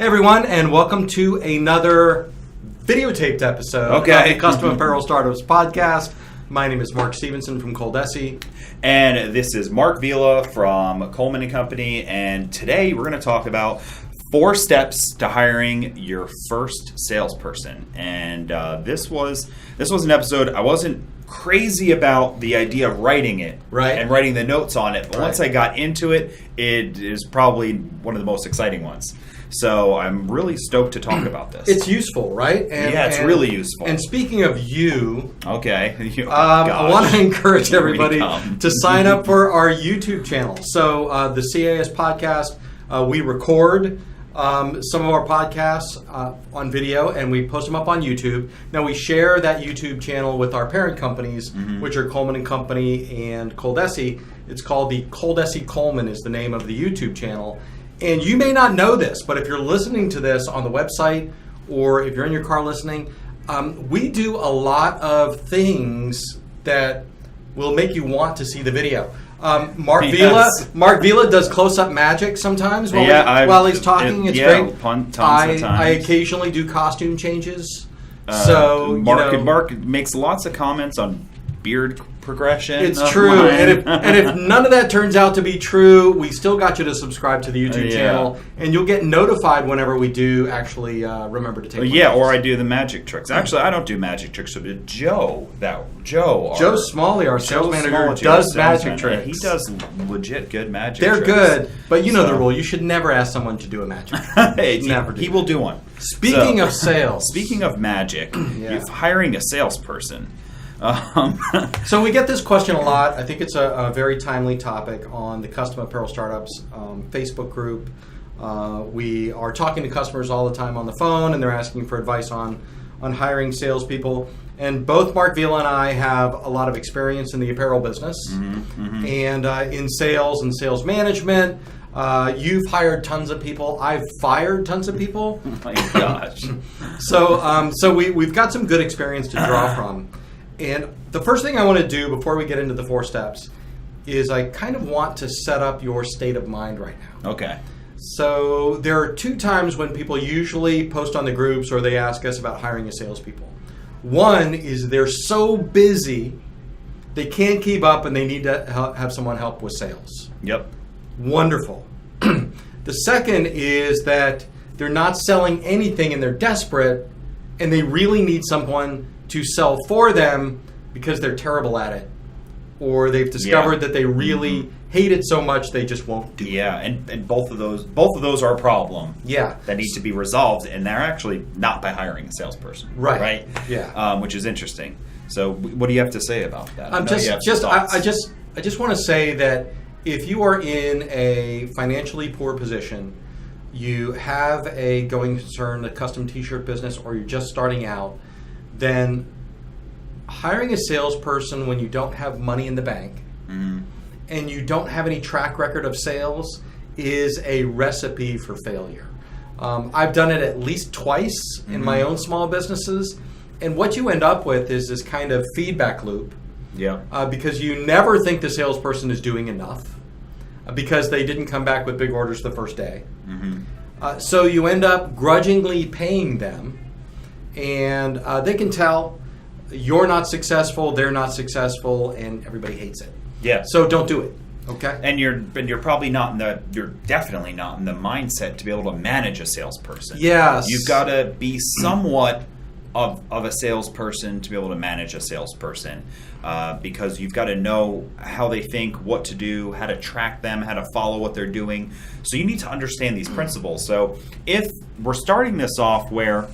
Hey everyone, and welcome to another videotaped episode of the Custom Apparel Startups podcast. My name is Mark Stevenson from ColDesi. And this is Mark Vila from Coleman & Company, and today we're going to talk about 4 steps to hiring your first salesperson. And this was an episode I wasn't crazy about the idea of writing it and writing the notes on it, but once I got into it, it is probably one of the most exciting ones. So I'm really stoked to talk about this. It's useful, right? It's really useful. And speaking of you, I want to encourage everybody to sign up for our YouTube channel. So the CAS podcast, we record some of our podcasts on video and we post them up on YouTube. Now we share that YouTube channel with our parent companies, which are Coleman & Company and ColDesi. It's called the ColDesi Coleman is the name of the YouTube channel. And you may not know this, but if you're listening to this on the website or if you're in your car listening, we do a lot of things that will make you want to see the video. Mark Vila does close-up magic sometimes while he's talking. It's great. Tons of times. I occasionally do costume changes. Mark makes lots of comments on beard progression. It's true. And if none of that turns out to be true, we still got you to subscribe to the YouTube channel, and you'll get notified whenever we do actually remember to take or I do the magic tricks. Actually, I don't do magic tricks. But Joe Smalley, our sales manager, does magic tricks. He does legit good magic tricks. They're good, but you know the rule. You should never ask someone to do a magic trick. He will do one. Speaking of sales. Speaking of magic, you're hiring a salesperson. So we get this question a lot. I think it's a very timely topic on the Custom Apparel Startups Facebook group. We are talking to customers all the time on the phone, and they're asking for advice on hiring salespeople. And both Mark Vila and I have a lot of experience in the apparel business and in sales and sales management. You've hired tons of people. I've fired tons of people. Oh my gosh. So we've got some good experience to draw from. And the first thing I want to do before we get into the 4 steps is I kind of want to set up your state of mind right now. Okay. So there are 2 times when people usually post on the groups or they ask us about hiring a salespeople. One is they're so busy they can't keep up and they need to have someone help with sales. Yep. Wonderful. The second is that they're not selling anything and they're desperate and they really need someone to sell for them because they're terrible at it, or they've discovered that they really hate it so much they just won't do it. Yeah, and both of those are a problem. Yeah, that needs to be resolved, and they're actually not by hiring a salesperson. Right. Yeah. Which is interesting. So, what do you have to say about that? I just want to say that if you are in a financially poor position, you have a going concern, a custom T-shirt business, or you're just starting out, then hiring a salesperson when you don't have money in the bank and you don't have any track record of sales is a recipe for failure. I've done it at least twice in my own small businesses, and what you end up with is this kind of feedback loop because you never think the salesperson is doing enough because they didn't come back with big orders the first day. So you end up grudgingly paying them, and they can tell you're not successful, they're not successful, and everybody hates it. Yeah. So don't do it. Okay. And you're probably you're definitely not in the mindset to be able to manage a salesperson. Yes. You've got to be somewhat of a salesperson to be able to manage a salesperson, because you've got to know how they think, what to do, how to track them, how to follow what they're doing. So you need to understand these principles. So if we're starting this off where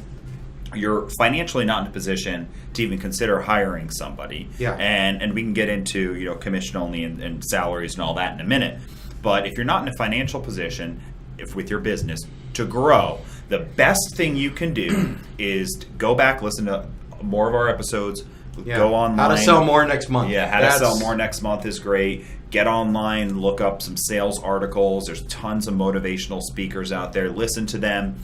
you're financially not in a position to even consider hiring somebody. And we can get into commission only and salaries and all that in a minute. But if you're not in a financial position, if with your business to grow, the best thing you can do is to go back, listen to more of our episodes, go online. How to sell more next month. How to sell more next month is great. Get online, look up some sales articles. There's tons of motivational speakers out there. Listen to them.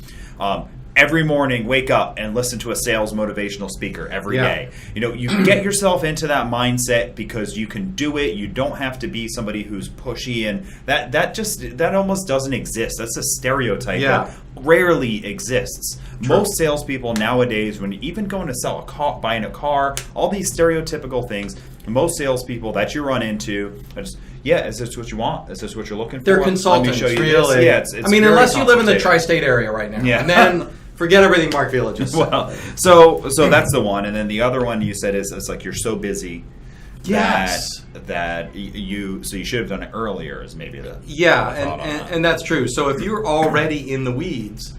every morning wake up and listen to a sales motivational speaker every day. You know, you get yourself into that mindset because you can do it. You don't have to be somebody who's pushy, and that almost doesn't exist. That's a stereotype that rarely exists. True. Most salespeople nowadays, when even going to sell a car, buying a car, all these stereotypical things, most salespeople that you run into are just, is this what you want? Is this what you're looking for? They're consultants, Let me show you really. this. Yeah, it's I mean, very unless you live in the consultative. tri-state area right now. Yeah. And then forget everything Mark Villa just said. Well, so that's the one, and then the other one you said is it's like you're so busy that you should have done it earlier. Is maybe the and that's true. So if you're already in the weeds,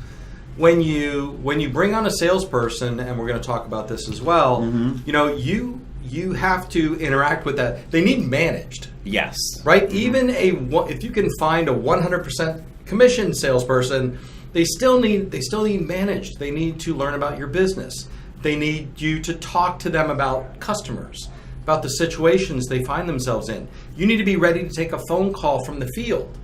when you bring on a salesperson, and we're going to talk about this as well, you know, you have to interact with that. They need managed. Yes. Right? Even if you can find a 100% commission salesperson, they still need managed. They need to learn about your business. They need you to talk to them about customers, about the situations they find themselves in. You need to be ready to take a phone call from the field.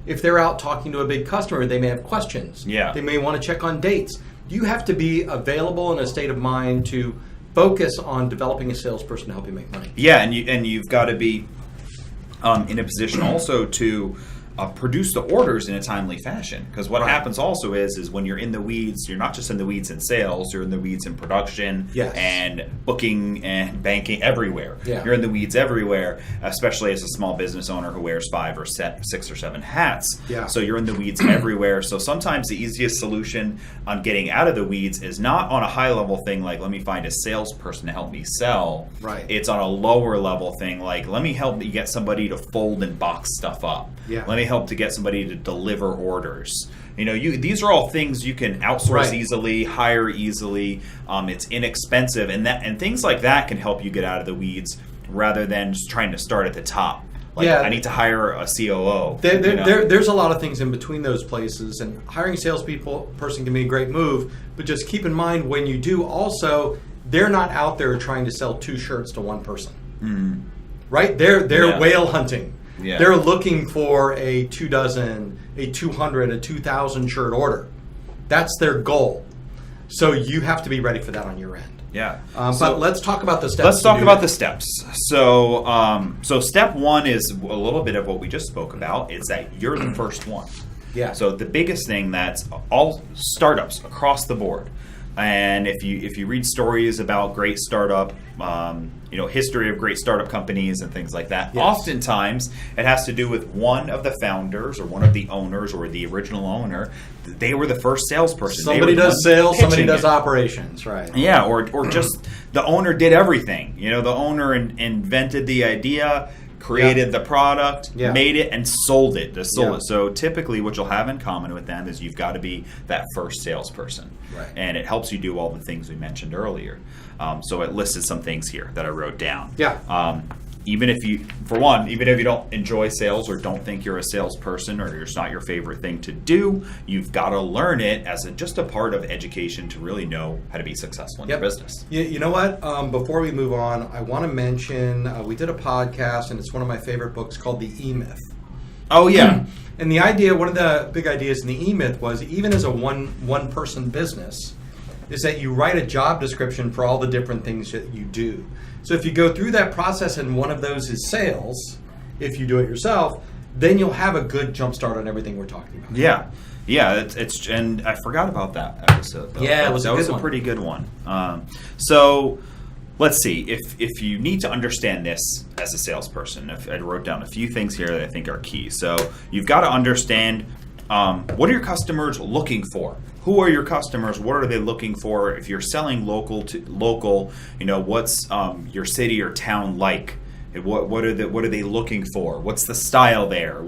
If they're out talking to a big customer, they may have questions. Yeah. They may want to check on dates. You have to be available in a state of mind to focus on developing a salesperson to help you make money. Yeah, and you've got to be in a position also to produce the orders in a timely fashion. Because what happens also is when you're in the weeds, you're not just in the weeds in sales, you're in the weeds in production and booking and banking everywhere. Yeah. You're in the weeds everywhere, especially as a small business owner who wears 5 or 6 or 7 hats. Yeah. So you're in the weeds everywhere. So sometimes the easiest solution on getting out of the weeds is not on a high level thing like let me find a salesperson to help me sell. Right. It's on a lower level thing like let me help you get somebody to fold and box stuff up. Yeah. Let me help to get somebody to deliver orders. You know, these are all things you can outsource easily, hire easily. It's inexpensive, and things like that can help you get out of the weeds rather than just trying to start at the top. Like, I need to hire a COO. There's a lot of things in between those places, and hiring a person can be a great move. But just keep in mind when you do, also they're not out there trying to sell 2 shirts to one person, right? They're whale hunting. Yeah. They're looking for a 24, a 200, a 2,000 shirt order. That's their goal. So you have to be ready for that on your end. Yeah. But let's talk about the steps. Let's talk about the steps. So step 1 is a little bit of what we just spoke about. It's that you're the first one. Yeah. So the biggest thing that's all startups across the board. And if you read stories about great startup, history of great startup companies and things like that, oftentimes it has to do with one of the founders or one of the owners or the original owner. They were the first salesperson. Somebody does sales, somebody does operations, right? Yeah, or just the owner did everything. You know, the owner invented the idea, created the product, made it, and sold it. So typically what you'll have in common with them is you've got to be that first salesperson. Right. And it helps you do all the things we mentioned earlier. So it listed some things here that I wrote down. Yeah. Even if you don't enjoy sales or don't think you're a salesperson or it's not your favorite thing to do, you've got to learn it as just a part of education to really know how to be successful in your business. You know what? Before we move on, I want to mention we did a podcast, and it's one of my favorite books called The E-Myth. Oh, yeah. And the idea, one of the big ideas in the E-Myth was even as a one-person business, is that you write a job description for all the different things that you do. So if you go through that process and one of those is sales, if you do it yourself, then you'll have a good jump start on everything we're talking about. Yeah. Yeah, it's and I forgot about that episode, though. Yeah, that was a pretty good one. So let's see. If you need to understand this as a salesperson, I wrote down a few things here that I think are key. So you've got to understand what are your customers looking for? Who are your customers? What are they looking for? If you're selling local, what's your city or town like? What are they looking for? What's the style there?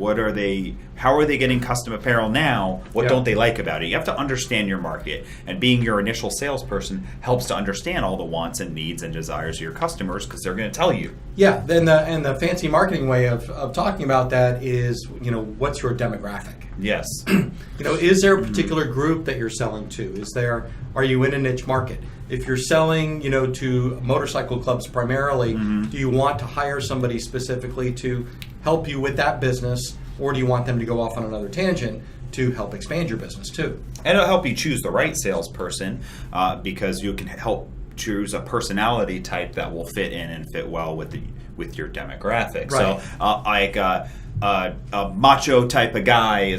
How are they getting custom apparel now? What don't they like about it? You have to understand your market, and being your initial salesperson helps to understand all the wants and needs and desires of your customers because they're going to tell you. Yeah, then the fancy marketing way of talking about that is, what's your demographic? Yes. Is there a particular group that you're selling to? Are you in a niche market? If you're selling, to motorcycle clubs primarily, do you want to hire somebody specifically to help you with that business, or do you want them to go off on another tangent? to help expand your business too. And it'll help you choose the right salesperson because you can help choose a personality type that will fit in and fit well with your demographic. Right. So a macho type of guy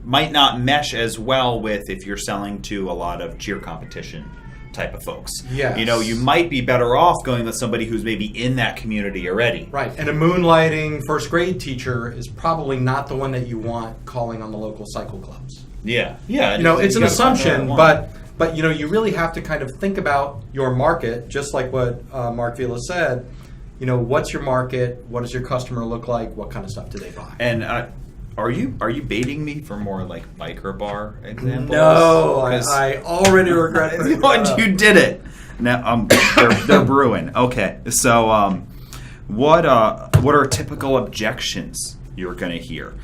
might not mesh as well with if you're selling to a lot of cheer competition type of folks. Yes. You might be better off going with somebody who's maybe in that community already. Right. And a moonlighting first grade teacher is probably not the one that you want calling on the local cycle clubs. Yeah. It's an assumption, but you really have to kind of think about your market, just like what Mark Vila said. What's your market? What does your customer look like? What kind of stuff do they buy? And are you baiting me for more like micro bar examples? No, I already regret it. Once you did it. Now they're brewing. Okay, so what are typical objections you're going to hear?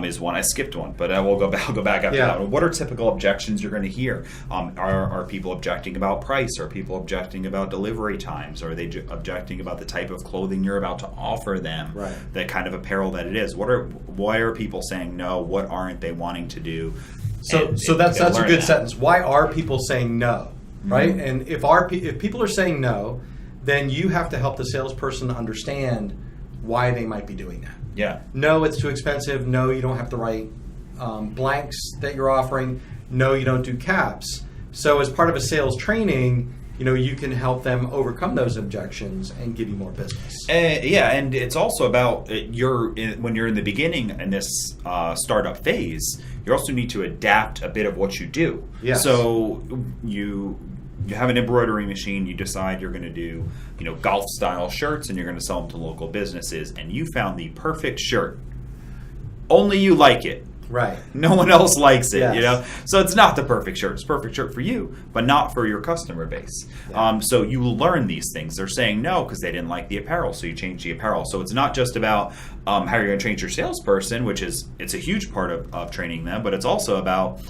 Is one. I skipped one, but I'll go back after that. What are typical objections you're going to hear? Are people objecting about price? Are people objecting about delivery times? Are they objecting about the type of clothing you're about to offer them? Right. The kind of apparel that it is. Why are people saying no? What aren't they wanting to do? So that's a good sentence. Why are people saying no? Right? Mm-hmm. And if people are saying no, then you have to help the salesperson understand why they might be doing that. Yeah. No, it's too expensive. No, you don't have the right blanks that you're offering. No, you don't do caps. So as part of a sales training, you can help them overcome those objections and give you more business. And it's also about when you're in the beginning in this startup phase, you also need to adapt a bit of what you do. Yes. So you have an embroidery machine, you decide you're going to do, golf style shirts and you're going to sell them to local businesses, and you found the perfect shirt. Only you like it. Right. No one else likes it, Yes. So it's not the perfect shirt. It's a perfect shirt for you, but not for your customer base. Yeah. So you will learn these things. They're saying no because they didn't like the apparel, so you change the apparel. So it's not just about how you're going to train your salesperson, it's a huge part of training them, but it's also about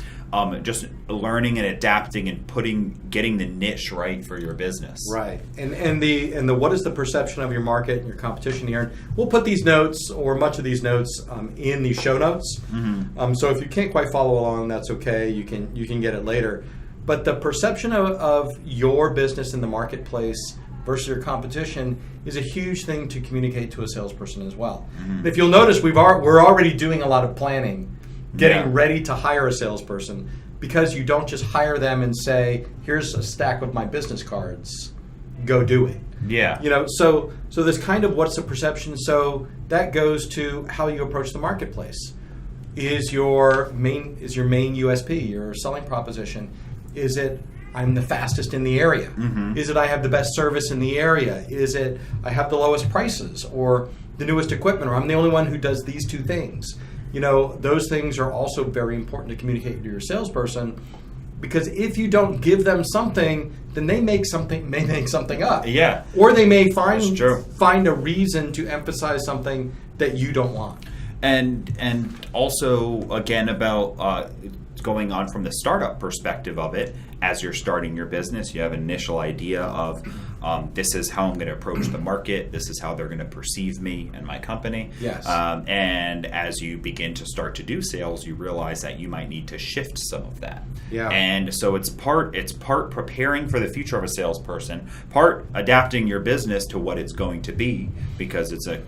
just learning and adapting and getting the niche right for your business. Right. And the what is the perception of your market and your competition here? And we'll put these notes or much of these notes in the show notes. Mm-hmm. So if you can't quite follow along, that's okay. You can get it later. But the perception of your business in the marketplace versus your competition is a huge thing to communicate to a salesperson as well. Mm-hmm. And if you'll notice, we're already doing a lot of planning, getting ready to hire a salesperson, because you don't just hire them and say, here's a stack of my business cards, go do it. Yeah. So this kind of what's the perception, so that goes to how you approach the marketplace. Is your main USP, your selling proposition, is it I'm the fastest in the area? Mm-hmm. Is it I have the best service in the area? Is it I have the lowest prices or the newest equipment, or I'm the only one who does these two things? Those things are also very important to communicate to your salesperson, because if you don't give them something, then they may make something up. Yeah. Or they may find a reason to emphasize something that you don't want. And also, again, about going on from the startup perspective of it, as you're starting your business, you have an initial idea of this is how I'm going to approach the market. This is how they're going to perceive me and my company. Yes. And as you begin to start to do sales, you realize that you might need to shift some of that. Yeah. And so it's part preparing for the future of a salesperson, part adapting your business to what it's going to be, because it's a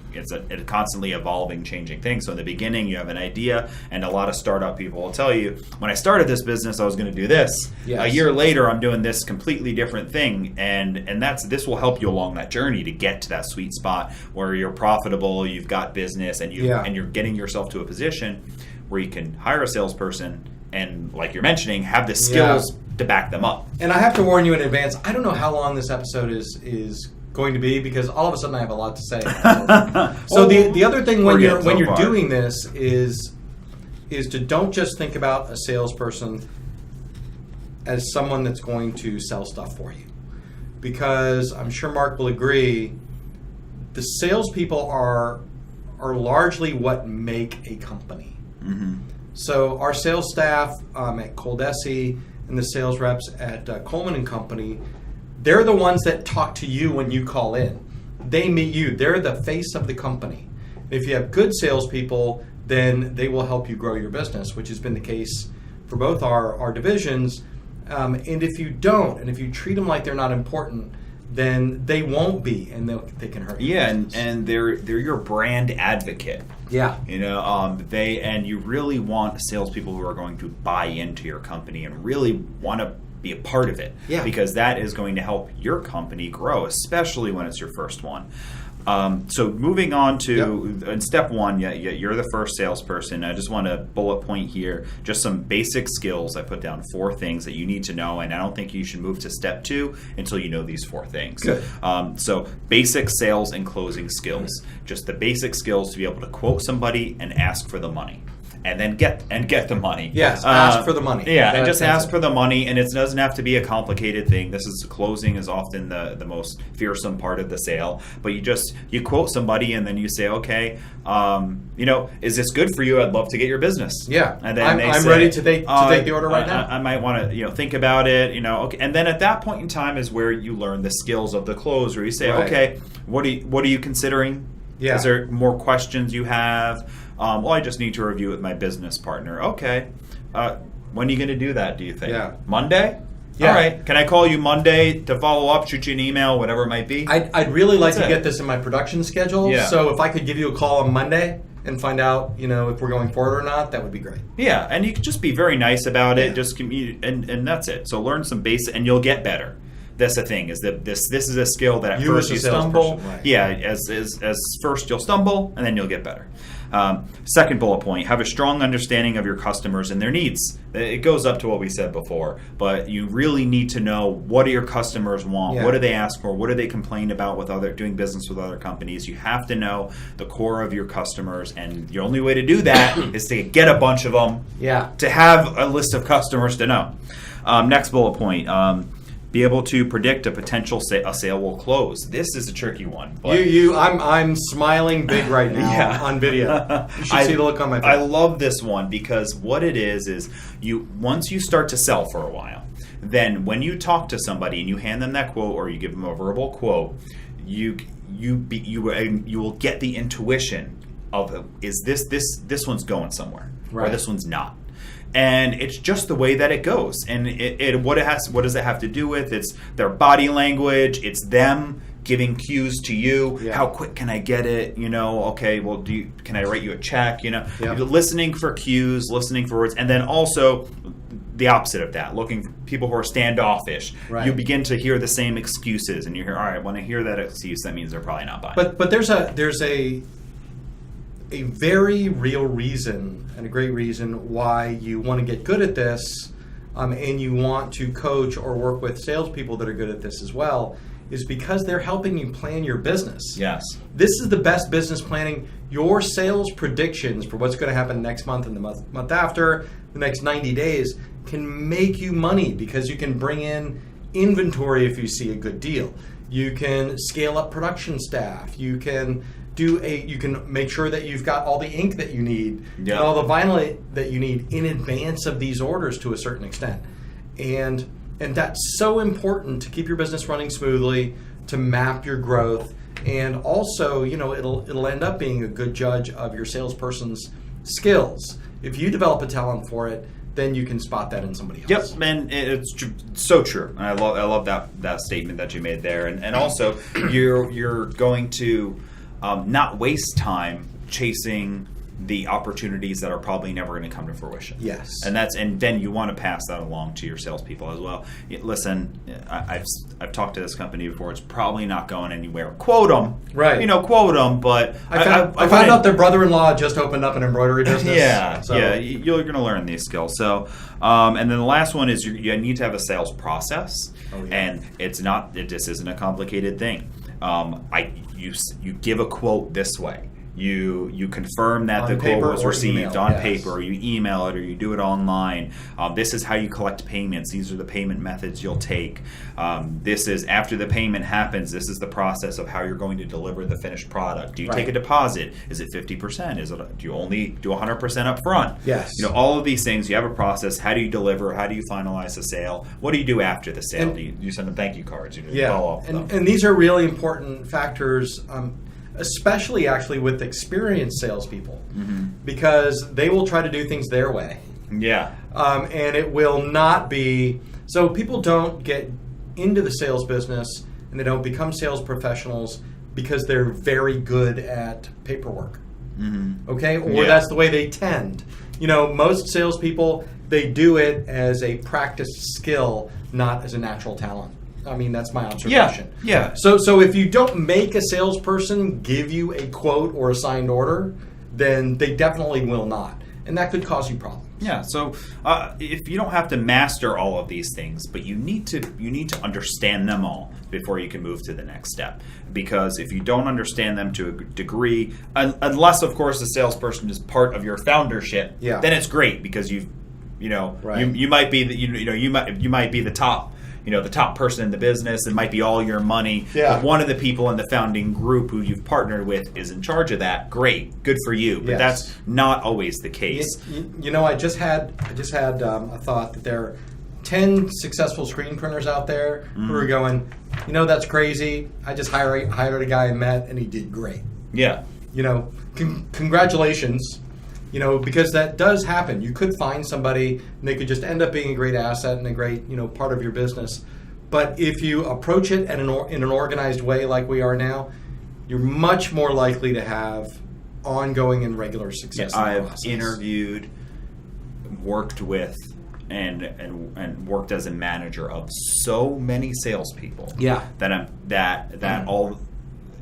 constantly evolving, changing thing. So in the beginning, you have an idea, and a lot of startup people will tell you, when I started this business, I was going to do this. Yes. A year later, I'm doing this completely different thing, and this will help you along that journey to get to that sweet spot where you're profitable, you've got business, and you're getting yourself to a position where you can hire a salesperson and, like you're mentioning, have the skills to back them up. And I have to warn you in advance, I don't know how long this episode is going to be, because all of a sudden I have a lot to say. So the other thing when you're doing this is to don't just think about a salesperson as someone that's going to sell stuff for you. Because I'm sure Mark will agree, the salespeople are largely what make a company. Mm-hmm. So our sales staff at ColDesi and the sales reps at Coleman and Company, they're the ones that talk to you when you call in. They meet you. They're the face of the company. If you have good salespeople, then they will help you grow your business, which has been the case for both our divisions. And if you don't, and if you treat them like they're not important, then they won't be, and they can hurt you. Yeah, and they're your brand advocate. Yeah. You know, and you really want salespeople who are going to buy into your company and really want to be a part of it. Yeah. Because that is going to help your company grow, especially when it's your first one. So moving on to in step one, you're the first salesperson. I just want to bullet point here just some basic skills. I put down 4 things that you need to know, and I don't think you should move to step 2 until you know these 4 things. Good. So basic sales and closing skills, just the basic skills to be able to quote somebody and ask for the money. And then get the money. Yes, ask for the money. Yeah, and just ask for the money, and it doesn't have to be a complicated thing. Closing is often the most fearsome part of the sale. But you quote somebody, and then you say, okay, is this good for you? I'd love to get your business. Yeah, and then I'm ready to take the order right now. I might want to think about it. Okay, and then at that point in time is where you learn the skills of the close, where you say, okay, what are you considering? Yeah. Is there more questions you have? Well, I just need to review with my business partner. Okay. When are you going to do that, do you think? Yeah. Monday? Yeah. All right. Can I call you Monday to follow up, shoot you an email, whatever it might be? I'd really like to get this in my production schedule. Yeah. So if I could give you a call on Monday and find out, if we're going forward or not, that would be great. Yeah. And you can just be very nice about it. Yeah. Just and that's it. So learn some basic, and you'll get better. That's the thing, is that this is a skill that at first you stumble. Right. Yeah, as first you'll stumble, and then you'll get better. Second bullet point, have a strong understanding of your customers and their needs. It goes up to what we said before, but you really need to know, what do your customers want? Yeah. What do they ask for? What do they complain about with doing business with other companies? You have to know the core of your customers, and the only way to do that is to get a bunch of them, to have a list of customers to know. Next bullet point, be able to predict a potential a sale will close. This is a tricky one. But I'm smiling big right now on video. You should see the look on my face. I love this one, because what it is once you start to sell for a while, then when you talk to somebody and you hand them that quote, or you give them a verbal quote, you will get the intuition of, is this one's going somewhere, or this one's not. And it's just the way that it goes. And what does it have to do with? It's their body language. It's them giving cues to you. Yeah. How quick can I get it? Okay, well, can I write you a check? You're listening for cues, listening for words, and then also the opposite of that, looking for people who are standoffish. Right. You begin to hear the same excuses, and you hear, all right, when I hear that excuse, that means they're probably not buying. But there's a very real reason, and a great reason, why you want to get good at this, and you want to coach or work with salespeople that are good at this as well, is because they're helping you plan your business. Yes. This is the best business planning. Your sales predictions for what's going to happen next month and the month after, the next 90 days, can make you money, because you can bring in inventory if you see a good deal. You can scale up production staff. You can make sure that you've got all the ink that you need, and all the vinyl that you need in advance of these orders to a certain extent. And that's so important to keep your business running smoothly, to map your growth, and also, it'll end up being a good judge of your salesperson's skills. If you develop a talent for it, then you can spot that in somebody else. Yep, and it's so true. And I love that statement that you made there. And also, you're going to not waste time chasing the opportunities that are probably never going to come to fruition. Yes. And then you want to pass that along to your salespeople as well. Listen, I've talked to this company before. It's probably not going anywhere. Quote them. Right. Quote them, but I found out their brother-in-law just opened up an embroidery business. Yeah, you're going to learn these skills. So, and then the last one is you need to have a sales process. Oh, yeah. And this isn't a complicated thing. You give a quote this way. You confirm that the quote was received on paper, or you email it, or you do it online. This is how you collect payments. These are the payment methods you'll take. This is, after the payment happens, this is the process of how you're going to deliver the finished product. Do you take a deposit? Is it 50%? Do you only do 100% up front? Yes. All of these things, you have a process. How do you deliver? How do you finalize the sale? What do you do after the sale? Do you send them thank you cards? You follow up with them? And these are really important factors. especially actually with experienced salespeople, because they will try to do things their way. Yeah. And it will not be, so people don't get into the sales business and they don't become sales professionals because they're very good at paperwork. Okay? Or that's the way they tend. Most salespeople, they do it as a practiced skill, not as a natural talent. I mean, that's my observation. Yeah. So if you don't make a salesperson give you a quote or a signed order, then they definitely will not. And that could cause you problems. Yeah. So if you don't have to master all of these things, but you need to understand them all before you can move to the next step. Because if you don't understand them to a degree, unless of course the salesperson is part of your foundership, then it's great because you might be you might be the top. The top person in the business. It might be all your money. But one of the people in the founding group who you've partnered with is in charge of that. Great, good for you. But that's not always the case. I just had a thought that there are 10 successful screen printers out there who are going, that's crazy. I just hired a guy I met and he did great. Yeah. Congratulations. Because that does happen. You could find somebody and they could just end up being a great asset and a great, part of your business. But if you approach it in an organized way like we are now, you're much more likely to have ongoing and regular success. I've interviewed, worked with, and worked as a manager of so many salespeople. That all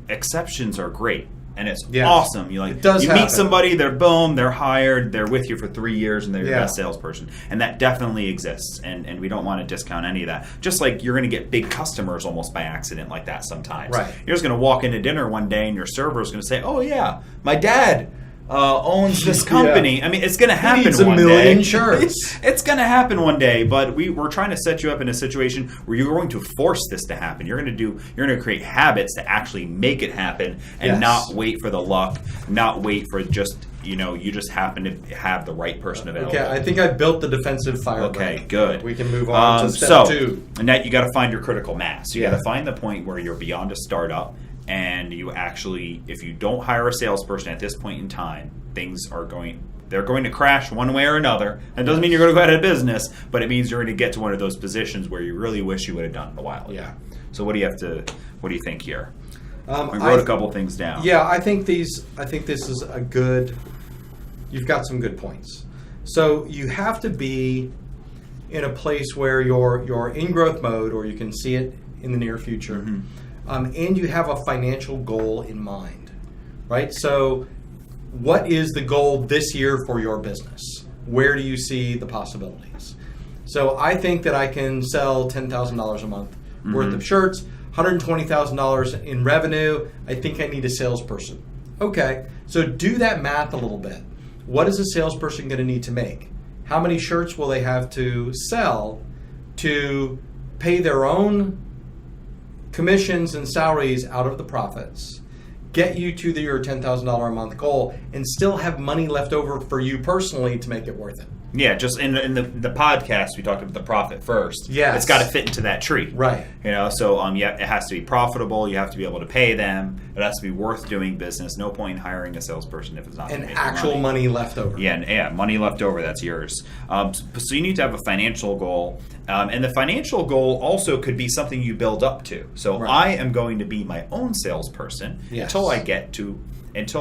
exceptions are great. And it's awesome. You meet somebody, they're hired, they're with you for 3 years, and they're your best salesperson. And that definitely exists. And we don't want to discount any of that. Just like you're going to get big customers almost by accident like that sometimes. Right. You're just going to walk into dinner one day and your server is going to say, "Oh yeah, my dad owns this company." I mean, it's going to happen one day. He needs a million shirts. It's going to happen one day, but we're trying to set you up in a situation where you're going to force this to happen. You're going to create habits to actually make it happen, and not wait for the luck, not wait for just you just happen to have the right person available. Okay, I think I built the defensive fire. Okay, good. We can move on to step 2. And that you got to find your critical mass. You got to find the point where you're beyond a startup. And you actually, if you don't hire a salesperson at this point in time, they're going to crash one way or another. That doesn't mean you're going to go out of business, but it means you're going to get to one of those positions where you really wish you would have done it a while ago. Yeah. So what do you think here? We wrote a couple things down. Yeah, I think this is a good, you've got some good points. So you have to be in a place where you're in growth mode, or you can see it in the near future. And you have a financial goal in mind, right? So what is the goal this year for your business? Where do you see the possibilities? So I think that I can sell $10,000 a month worth of shirts, $120,000 in revenue. I think I need a salesperson. Okay, so do that math a little bit. What is a salesperson going to need to make? How many shirts will they have to sell to pay their own commissions and salaries out of the profits, get you to your $10,000 a month goal, and still have money left over for you personally to make it worth it? Yeah, just in the podcast, we talked about the profit first. Yes. It's got to fit into that tree. Right. So it has to be profitable. You have to be able to pay them. It has to be worth doing business. No point in hiring a salesperson if it's not and actual money left over. Yeah, money left over, that's yours. So you need to have a financial goal. And the financial goal also could be something you build up to. So I am going to be my own salesperson until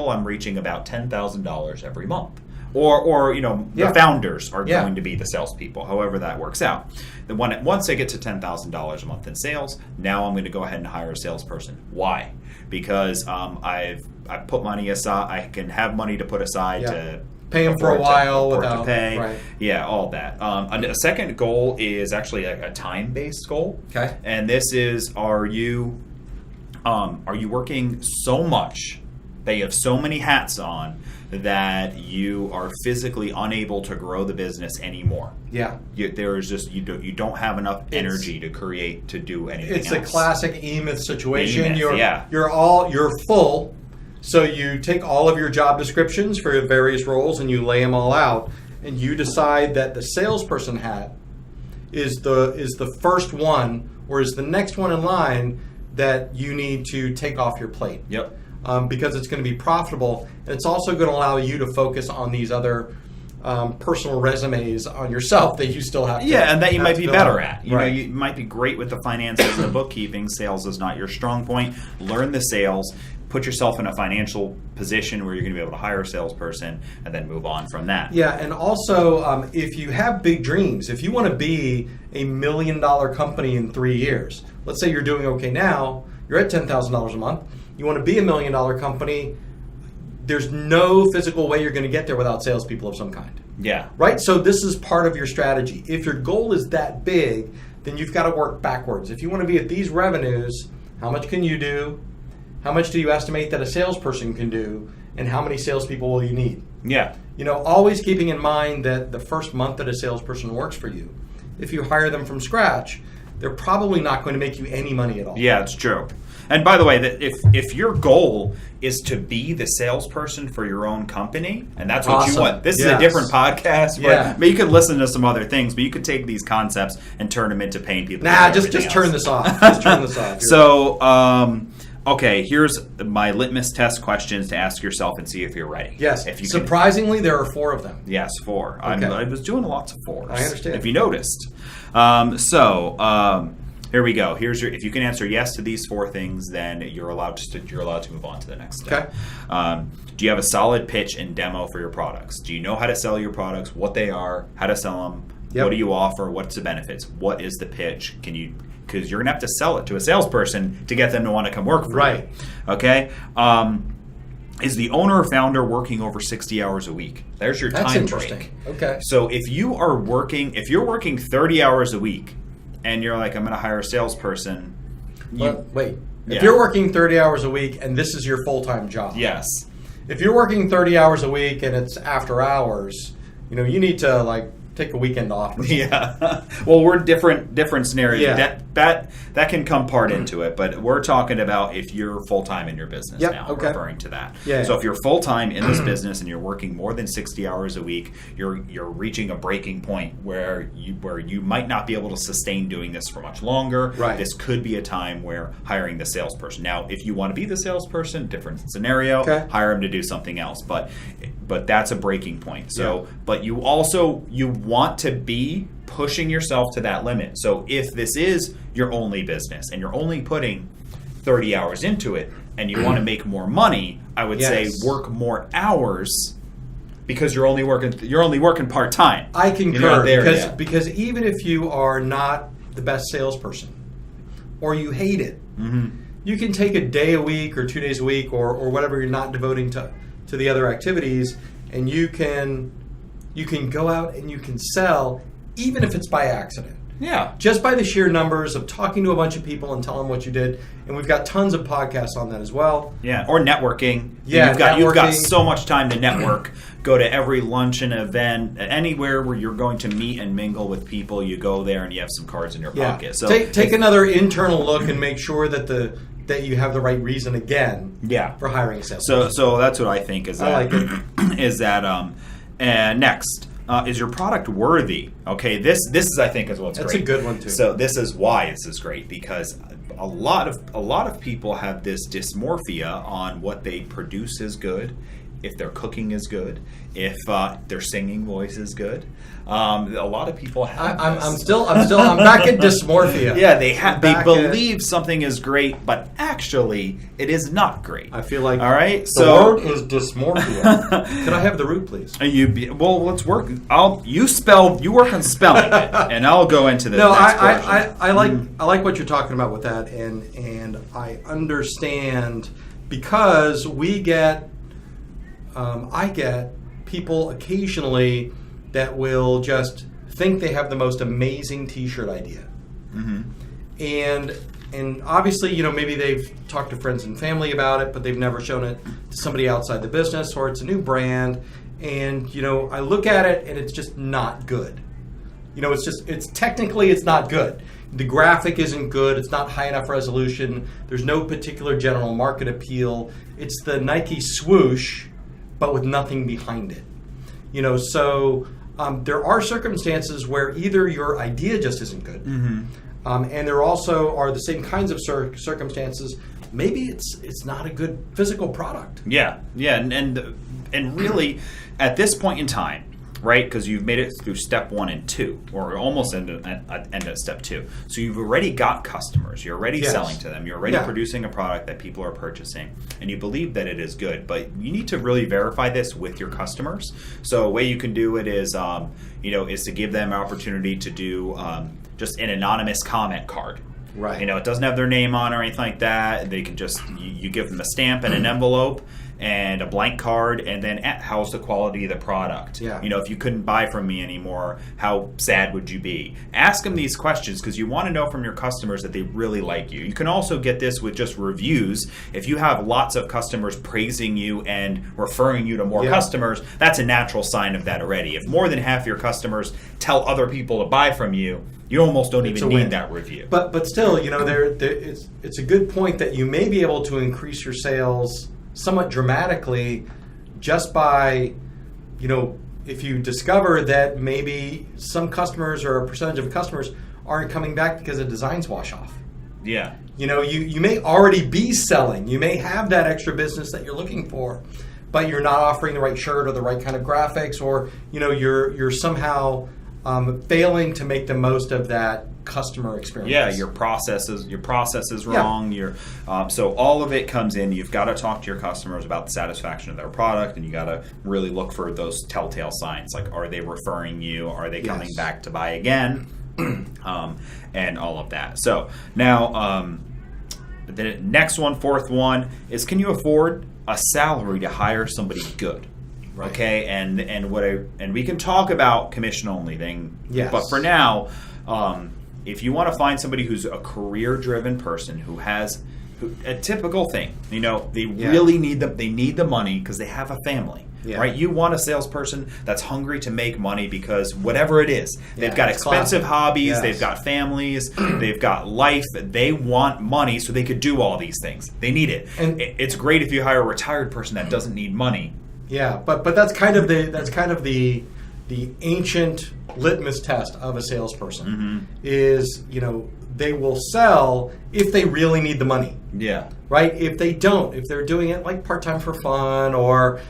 I'm reaching about $10,000 every month. Or the founders are going to be the salespeople, however that works out. Once I get to $10,000 a month in sales, now I'm going to go ahead and hire a salesperson. Why? Because I put money aside. I can have money to put aside to pay them for a while without pay. Right. Yeah, all that. A second goal is actually a time-based goal. Okay. And this is: are you working so much that you have so many hats on that you are physically unable to grow the business anymore? Yeah. You don't have enough energy to do anything It's else. a classic E-Myth situation. E-Myth, You're full, so you take all of your job descriptions for your various roles and you lay them all out, and you decide that the salesperson hat is the first one, or is the next one in line that you need to take off your plate. Yep. because it's going to be profitable. And it's also going to allow you to focus on these other personal resumes on yourself that you still have to. Yeah, and that you might be better out. at. You know, you might be great with the finances and the bookkeeping. Sales is not your strong point. Learn the sales. Put yourself in a financial position where you're going to be able to hire a salesperson and then move on from that. Yeah, and also if you have big dreams, if you want to be a $1 million company in 3 years, let's say you're doing okay now, you're at $10,000 a month, you want to be a $1 million company, there's no physical way you're going to get there without salespeople of some kind. Yeah. Right? So this is part of your strategy. If your goal is that big, then you've got to work backwards. If you want to be at these revenues, how much can you do? How much do you estimate that a salesperson can do? And how many salespeople will you need? Yeah. You know, always keeping in mind that the first month that a salesperson works for you, if you hire them from scratch, they're probably not going to make you any money at all. Yeah, it's true. And by the way, that if your goal is to be the salesperson for your own company, and that's what you want, this is a different podcast. But you could listen to some other things, but you could take these concepts and turn them into paying people. Nah, just turn this off. Just turn this off. So, okay, here's my litmus test questions to ask yourself and see if you're ready. Yes. If you surprisingly, there are 4 of them. Yes, 4. Okay. I was doing lots of 4s. I understand. If you noticed. Here we go. Here's your. If you can answer yes to these 4 things, then you're allowed to move on to the next step. Okay. Do you have a solid pitch and demo for your products? Do you know how to sell your products? What they are? How to sell them? Yep. What do you offer? What's the benefits? What is the pitch? Because you're gonna have to sell it to a salesperson to get them to want to come work for you. Right. Okay. Is the owner or founder working over 60 hours a week? There's your That's time interesting. break. Okay. So if you're working 30 hours a week, and you're like, I'm going to hire a salesperson. Wait. If you're working 30 hours a week and this is your full-time job. Yes. If you're working 30 hours a week and it's after hours, you need to take a weekend off. Yeah. Well, we're different scenarios. Yeah. That can come part into it, but we're talking about if you're full-time in your business now. Okay. Referring to that. Yeah. So if you're full-time in this business and you're working more than 60 hours a week, you're reaching a breaking point where you might not be able to sustain doing this for much longer. Right. This could be a time where hiring the salesperson. Now, if you want to be the salesperson, different scenario, hire him to do something else. But that's a breaking point. So, but you want to be pushing yourself to that limit. So if this is your only business and you're only putting 30 hours into it and you want to make more money, I would say work more hours because you're only working part-time. I concur because even if you are not the best salesperson or you hate it, you can take a day a week or 2 days a week or whatever you're not devoting to the other activities, and you can go out and you can sell even if it's by accident. Yeah. Just by the sheer numbers of talking to a bunch of people and telling them what you did. And we've got tons of podcasts on that as well. Yeah. Or networking. Yeah. You've got so much time to network. Go to every lunch and event, anywhere where you're going to meet and mingle with people, you go there and you have some cards in your pocket. So take another internal look and make sure that that you have the right reason again for hiring a salesperson. So that's what I think is that. I like it. Is that next. Is your product worthy? Okay, this is I think is what's That's great. That's a good one too. So this is why this is great because a lot of people have this dysmorphia on what they produce is good, if their cooking is good, if their singing voice is good. A lot of people have. I'm back at dysmorphia. Yeah, they believe something is great, but actually it is not great. I feel like all right. The word is dysmorphia. Could I have the root, please? Let's work. You work on spelling it, and I'll go into the next portion. I like what you're talking about with that, and I understand because I get people occasionally that will just think they have the most amazing T-shirt idea, and obviously maybe they've talked to friends and family about it, but they've never shown it to somebody outside the business, or it's a new brand, and I look at it and it's just not good. It's technically it's not good. The graphic isn't good. It's not high enough resolution. There's no particular general market appeal. It's the Nike swoosh, but with nothing behind it. So there are circumstances where either your idea just isn't good, and there also are the same kinds of circumstances maybe it's not a good physical product. Yeah, and really, at this point in time, right? Because you've made it through step 1 and 2, or almost end of step 2. So you've already got customers. You're already selling to them. You're already producing a product that people are purchasing, and you believe that it is good. But you need to really verify this with your customers. So a way you can do it is, is to give them an opportunity to do just an anonymous comment card. Right. It doesn't have their name on or anything like that. They can just, you give them a stamp and an envelope and a blank card, and then how's the quality of the product? Yeah. If you couldn't buy from me anymore, how sad would you be? Ask them these questions because you want to know from your customers that they really like you. You can also get this with just reviews. If you have lots of customers praising you and referring you to more customers, that's a natural sign of that already. If more than half your customers tell other people to buy from you, you almost don't even need that review. But still, it's a good point that you may be able to increase your sales somewhat dramatically just by, if you discover that maybe some customers or a percentage of customers aren't coming back because the designs wash off. Yeah. You may already be selling. You may have that extra business that you're looking for, but you're not offering the right shirt or the right kind of graphics, or you're somehow failing to make the most of that customer experience. Yeah, your process is wrong. So all of it comes in. You've got to talk to your customers about the satisfaction of their product, and you got to really look for those telltale signs, like are they referring you? Are they coming back to buy again? And all of that. So now the next one, fourth one, is can you afford a salary to hire somebody good? Right. Okay, and we can talk about commission only thing. Yes. But for now, if you want to find somebody who's a career-driven person who has a typical thing, they really need the money because they have a family. Yeah. Right? You want a salesperson that's hungry to make money because whatever it is, they've got expensive hobbies, they've got families, they've got life. They want money so they could do all these things. They need it. And it's great if you hire a retired person that doesn't need money. Yeah, but that's kind of the ancient litmus test of a salesperson is, they will sell if they really need the money. Yeah. Right? If they don't, if they're doing it like part-time for fun, or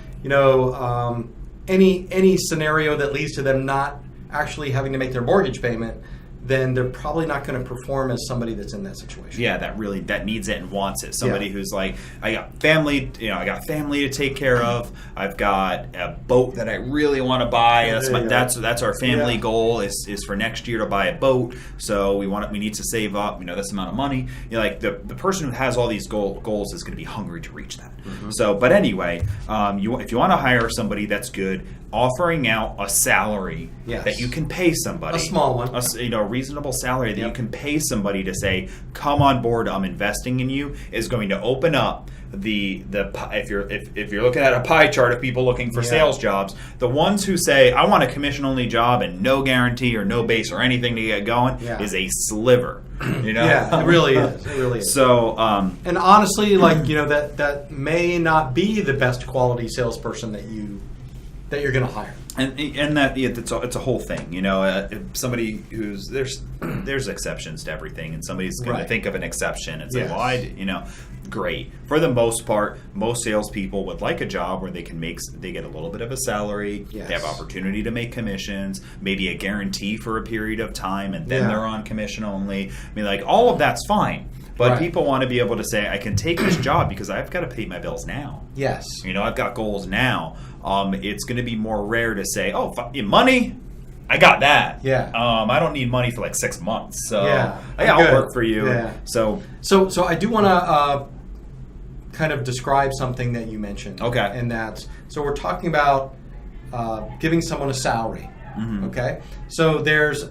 any scenario that leads to them not actually having to make their mortgage payment, then they're probably not going to perform as somebody that's in that situation. Yeah, that needs it and wants it. Somebody who's like, I got family, I got family to take care of. I've got a boat that I really want to buy. That's our family goal is for next year to buy a boat. So we need to save up, this amount of money. The person who has all these goals is going to be hungry to reach that. Mm-hmm. So, but anyway, if you want to hire somebody that's good, offering out a salary that you can pay somebody, a small one, a reasonable salary that you can pay somebody to say, come on board, I'm investing in you, is going to open up if you're looking at a pie chart of people looking for sales jobs, the ones who say I want a commission only job and no guarantee or no base or anything to get going is a sliver. Yeah, it really is. So and honestly, that may not be the best quality salesperson that you're going to hire. And that it's a whole thing, somebody who's there's exceptions to everything, and somebody's going to think of an exception and say, well, great. For the most part, most salespeople would like a job where they get a little bit of a salary, they have opportunity to make commissions, maybe a guarantee for a period of time, and then they're on commission only. All of that's fine. But people want to be able to say, I can take this job because I've got to pay my bills now. Yes. I've got goals now. It's going to be more rare to say, oh, money? I got that. Yeah. I don't need money for like 6 months. So I'll work for you. Yeah. So I do want to kind of describe something that you mentioned. Okay. And so we're talking about giving someone a salary. Mm-hmm. Okay. So there's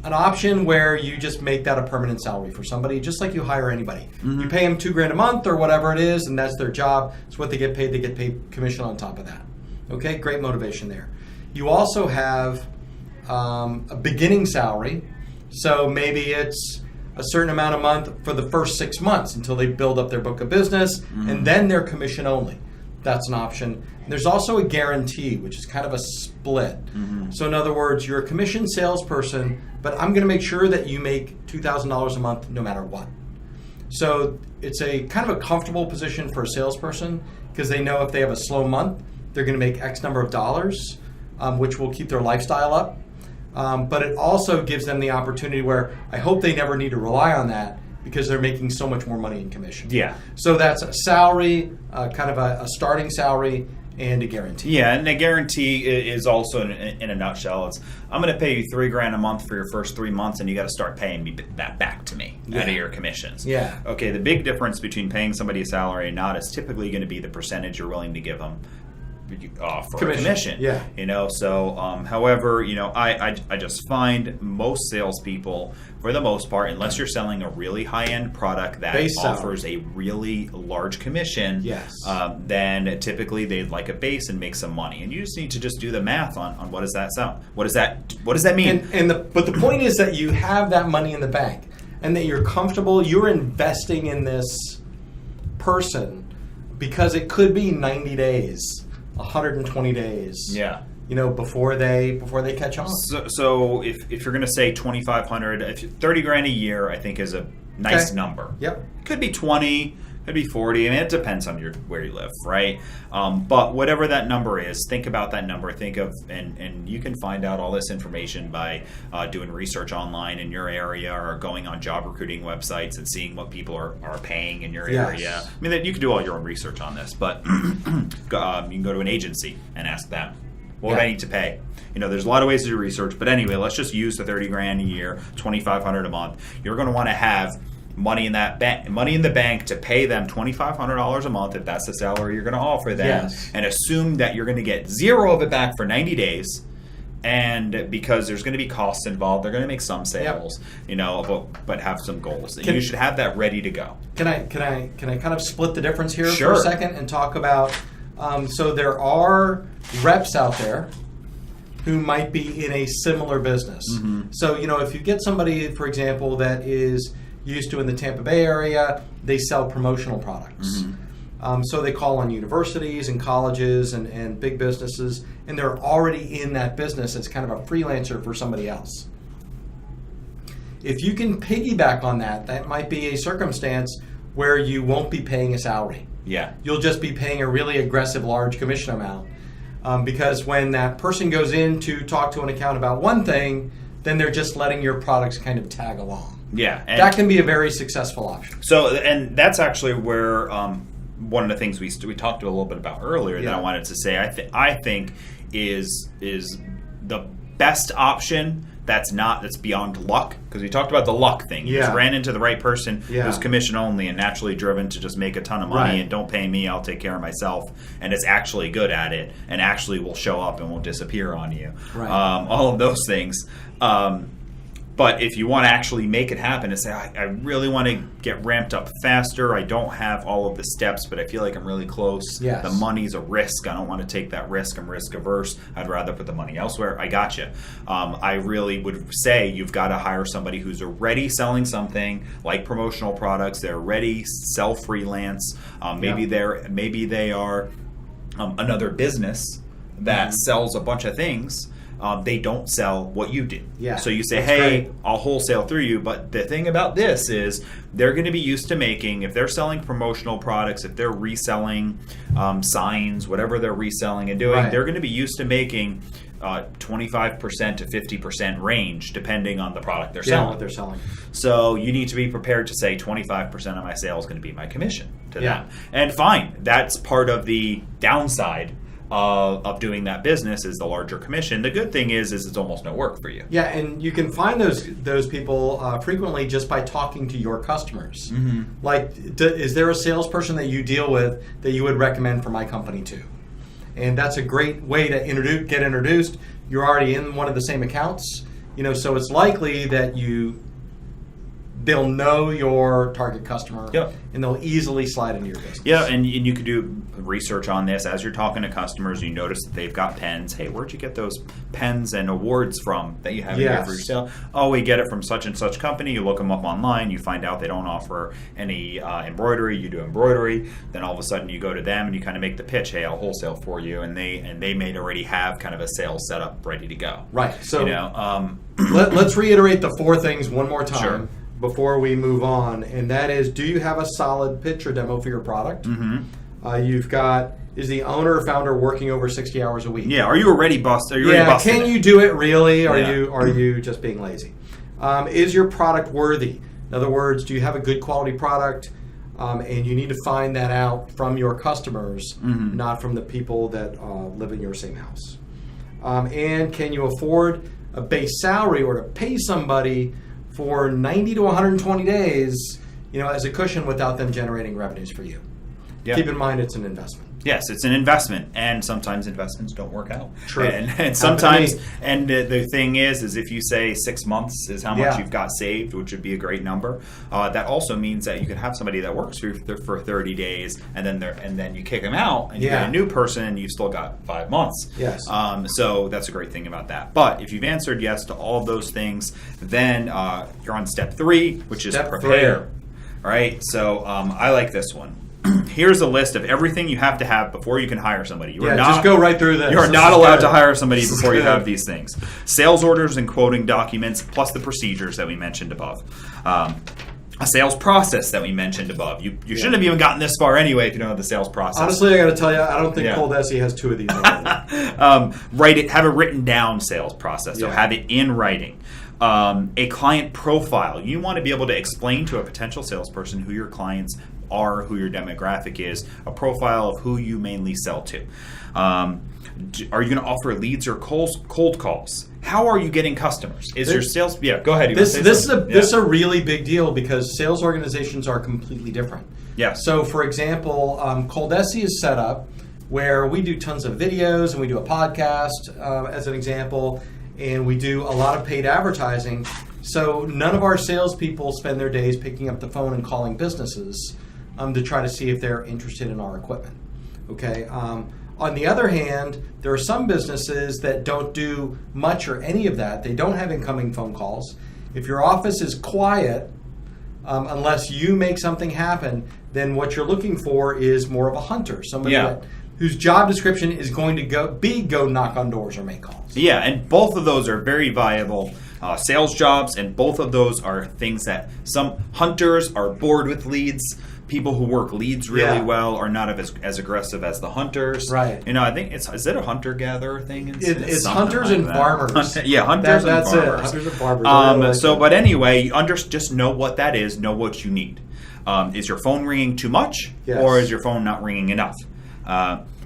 an option where you just make that a permanent salary for somebody, just like you hire anybody. Mm-hmm. You pay them $2,000 a month or whatever it is, and that's their job. It's what they get paid. They get paid commission on top of that. Okay, great motivation there. You also have a beginning salary. So maybe it's a certain amount a month for the first 6 months until they build up their book of business, and then they're commission only. That's an option. And there's also a guarantee, which is kind of a split. Mm-hmm. So in other words, you're a commission salesperson, but I'm going to make sure that you make $2,000 a month no matter what. So it's a kind of a comfortable position for a salesperson because they know if they have a slow month, they're going to make X number of dollars, which will keep their lifestyle up. But it also gives them the opportunity where I hope they never need to rely on that because they're making so much more money in commission. Yeah. So that's a salary, kind of a starting salary, and a guarantee. Yeah, and a guarantee is also, in a nutshell, it's I'm going to pay you $3,000 a month for your first 3 months, and you got to start paying me that back to me out of your commissions. Yeah. Okay. The big difference between paying somebody a salary and not is typically going to be the percentage you're willing to give them for a commission. Yeah. So however, I just find most salespeople, for the most part, unless you're selling a really high-end product that Base offers salary. a really large commission, Yes. then typically they'd like a base and make some money. And you just need to just do the math on what does that sound? What does that mean? But the point is that you have that money in the bank and that you're comfortable, you're investing in this person because it could be 90 days. 120 days. Yeah. Before they catch on. So if you're going to say 2,500, if $30,000 a year, I think is a nice number. Yep. Could be 20, could be 40. I mean, it depends on where you live, right? But whatever that number is, think about that number. Think of and you can find out all this information by doing research online in your area or going on job recruiting websites and seeing what people are paying in your area. I mean, you can do all your own research on this, but you can go to an agency and ask them. What would I need to pay? There's a lot of ways to do research, but anyway, let's just use the $30,000 a year, $2,500 a month. You're going to want to have money in the bank to pay them $2,500 a month if that's the salary you're going to offer them, and assume that you're going to get zero of it back for 90 days. And because there's going to be costs involved, they're going to make some sales, but have some goals. And you should have that ready to go. Can I kind of split the difference here Sure. for a second and talk about? So there are reps out there who might be in a similar business. Mm-hmm. So if you get somebody, for example, that is used to in the Tampa Bay area, they sell promotional products. Mm-hmm. So they call on universities and colleges and big businesses, and they're already in that business as kind of a freelancer for somebody else. If you can piggyback on that, that might be a circumstance where you won't be paying a salary. Yeah. You'll just be paying a really aggressive large commission amount. Because when that person goes in to talk to an account about one thing, then they're just letting your products kind of tag along. Yeah. That can be a very successful option. So, and that's actually where one of the things we talked a little bit about earlier that I wanted to say I think is the best option that's beyond luck, because we talked about the luck thing. You just ran into the right person who's commission only and naturally driven to just make a ton of money and don't pay me, I'll take care of myself, and is actually good at it and actually will show up and won't disappear on you. Right. All of those things. But if you want to actually make it happen and say, I really want to get ramped up faster, I don't have all of the steps, but I feel like I'm really close. Yes. The money's a risk. I don't want to take that risk. I'm risk averse. I'd rather put the money elsewhere. I got you. I really would say you've got to hire somebody who's already selling something like promotional products. They're ready, sell freelance. Maybe they are another business that sells a bunch of things. They don't sell what you do. Yeah, so you say, hey, great. I'll wholesale through you. But the thing about this is they're going to be used to making, if they're selling promotional products, if they're reselling signs, whatever they're reselling and doing, they're going to be used to making 25% to 50% range, depending on the product they're selling. What they're selling. So you need to be prepared to say 25% of my sale is going to be my commission to them. And fine, that's part of the downside of doing that business is the larger commission. The good thing is it's almost no work for you. Yeah, and you can find those people frequently just by talking to your customers. Mm-hmm. Like, is there a salesperson that you deal with that you would recommend for my company too? And that's a great way to get introduced. You're already in one of the same accounts, so it's likely that they'll know your target customer, and they'll easily slide into your business. Yeah, and you could do research on this as you're talking to customers. You notice that they've got pens. Hey, where'd you get those pens and awards from that you have here for your sale? Oh, we get it from such and such company. You look them up online. You find out they don't offer any embroidery. You do embroidery. Then all of a sudden you go to them and you kind of make the pitch. Hey, I'll wholesale for you, and they may already have kind of a sales setup ready to go. Right. So let's reiterate the four things one more time. Sure. before we move on, and that is, do you have a solid pitch or demo for your product? You've got, is the owner or founder working over 60 hours a week? Yeah, are you already busted? Are you already busted? Can you do it really? Are you just being lazy? Is your product worthy? In other words, do you have a good quality product? And you need to find that out from your customers, not from the people that live in your same house. And can you afford a base salary or to pay somebody for 90 to 120 days, as a cushion without them generating revenues for you? Yeah. Keep in mind it's an investment. Yes, it's an investment, and sometimes investments don't work out. True. And sometimes, and the thing is if you say 6 months is how much you've got saved, which would be a great number, that also means that you could have somebody that works for 30 days, and then you kick them out, and you get a new person, and you've still got 5 months. Yes. So that's a great thing about that. But if you've answered yes to all of those things, then you're on step 3, which is prepare. All right. So I like this one. Here's a list of everything you have to have before you can hire somebody. Just go right through this. You are not allowed to hire somebody before you have these things. Sales orders and quoting documents, plus the procedures that we mentioned above. A sales process that we mentioned above. You shouldn't have even gotten this far anyway if you don't have the sales process. Honestly, I got to tell you, I don't think ColDesi has 2 of these already. Write it. Have a written down sales process. So have it in writing. A client profile. You want to be able to explain to a potential salesperson who your clients are, who your demographic is, a profile of who you mainly sell to. Are you going to offer leads or cold calls? How are you getting customers? Is your sales? Yeah, go ahead. This is a really big deal because sales organizations are completely different. Yeah. So, for example, ColDesi is set up where we do tons of videos and we do a podcast, as an example, and we do a lot of paid advertising. So none of our salespeople spend their days picking up the phone and calling businesses to try to see if they're interested in our equipment. Okay. On the other hand, there are some businesses that don't do much or any of that. They don't have incoming phone calls. If your office is quiet, unless you make something happen, then what you're looking for is more of a hunter, somebody whose job description is going to go knock on doors or make calls. Yeah, and both of those are very viable sales jobs, and both of those are things that some hunters are bored with leads. People who work leads really well are not as aggressive as the hunters. Right. I think is it a hunter-gatherer thing? It's hunters and farmers. Hunters and farmers. That's it. Hunters and farmers. But anyway, just know what that is. Know what you need. Is your phone ringing too much, or is your phone not ringing enough?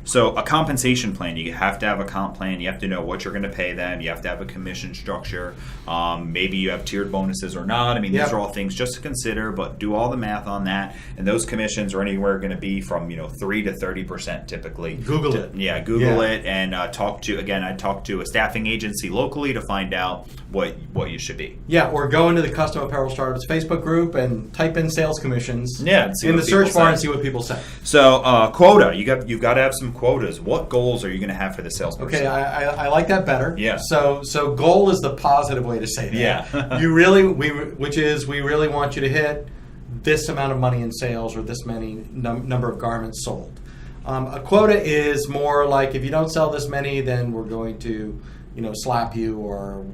So a compensation plan, you have to have a comp plan. You have to know what you're going to pay them. You have to have a commission structure. Maybe you have tiered bonuses or not. I mean, these are all things just to consider, but do all the math on that. And those commissions are anywhere going to be from 3 to 30% typically. Google it. Yeah, Google it and I talked to a staffing agency locally to find out what you should be. Yeah, or go into the Custom Apparel Startups Facebook group and type in sales commissions. Yeah, in the search bar and see what people say. So quota, you've got to have some quotas. What goals are you going to have for the salesperson? Okay, I like that better. Yeah. So goal is the positive way to say that. Yeah. we really want you to hit this amount of money in sales or this many number of garments sold. A quota is more like if you don't sell this many, then we're going to slap you or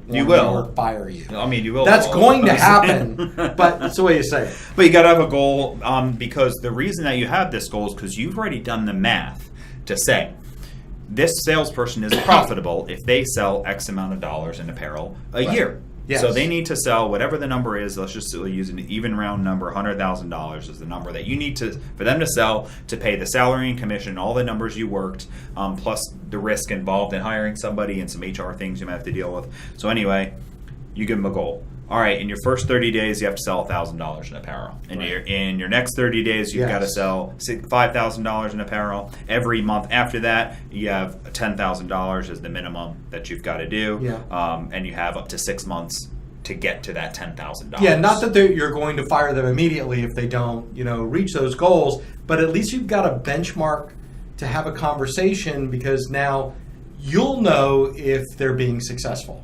fire you. I mean, you will. That's going to happen, but that's the way you say it. But you got to have a goal because the reason that you have this goal is because you've already done the math to say this salesperson is profitable if they sell X amount of dollars in apparel a year. Yes. So they need to sell whatever the number is. Let's just use an even round number. $100,000 is the number that you need for them to sell to pay the salary and commission, all the numbers you worked, plus the risk involved in hiring somebody and some HR things you might have to deal with. So anyway, you give them a goal. All right, in your first 30 days, you have to sell $1,000 in apparel. In your next 30 days, you've got to sell $5,000 in apparel. Every month after that, you have $10,000 as the minimum that you've got to do. Yeah. And you have up to 6 months to get to that $10,000. Yeah, not that you're going to fire them immediately if they don't, reach those goals, but at least you've got a benchmark to have a conversation because now you'll know if they're being successful.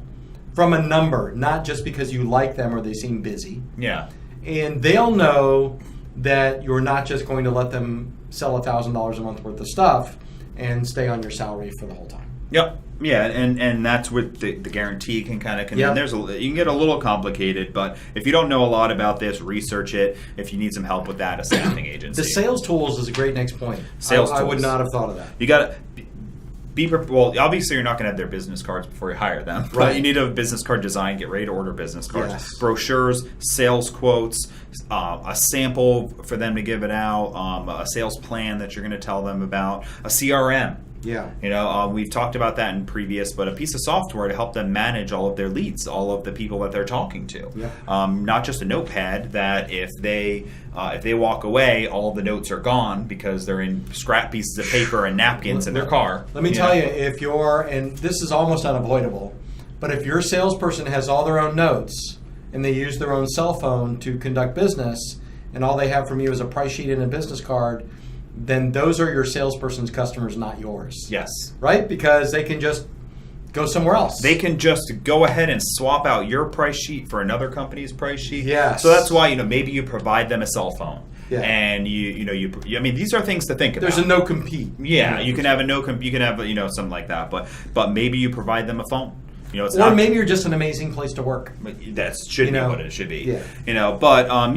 From a number, not just because you like them or they seem busy. Yeah. And they'll know that you're not just going to let them sell $1,000 a month worth of stuff and stay on your salary for the whole time. Yep. Yeah, and that's what the guarantee can kind of come Yep. in. You can get a little complicated, but if you don't know a lot about this, research it. If you need some help with that, a staffing agency. The sales tools is a great next point. Sales I would tools. not have thought of that. You got to be well. Obviously, you're not going to have their business cards before you hire them. But Right. you need a business card design. Get ready to order business cards, Yes. brochures, sales quotes, a sample for them to give it out, a sales plan that you're going to tell them about, a CRM. Yeah. You know, we've talked about that in previous, but a piece of software to help them manage all of their leads, all of the people that they're talking to. Yeah. Not just a notepad that if they walk away, all of the notes are gone because they're in scrap pieces of paper and napkins in their car. Let me tell you, if you're, and this is almost unavoidable, but if your salesperson has all their own notes and they use their own cell phone to conduct business, and all they have from you is a price sheet and a business card, then those are your salesperson's customers, not yours. Yes. Right? Because they can just go somewhere else. They can just go ahead and swap out your price sheet for another company's price sheet. Yes. So that's why, maybe you provide them a cell phone. Yeah. And I mean, these are things to think about. There's a no compete. Yeah, you can have you can have something like that, but maybe you provide them a phone. It's Or maybe you're just an amazing place to work. That should be what it should be. Yeah. But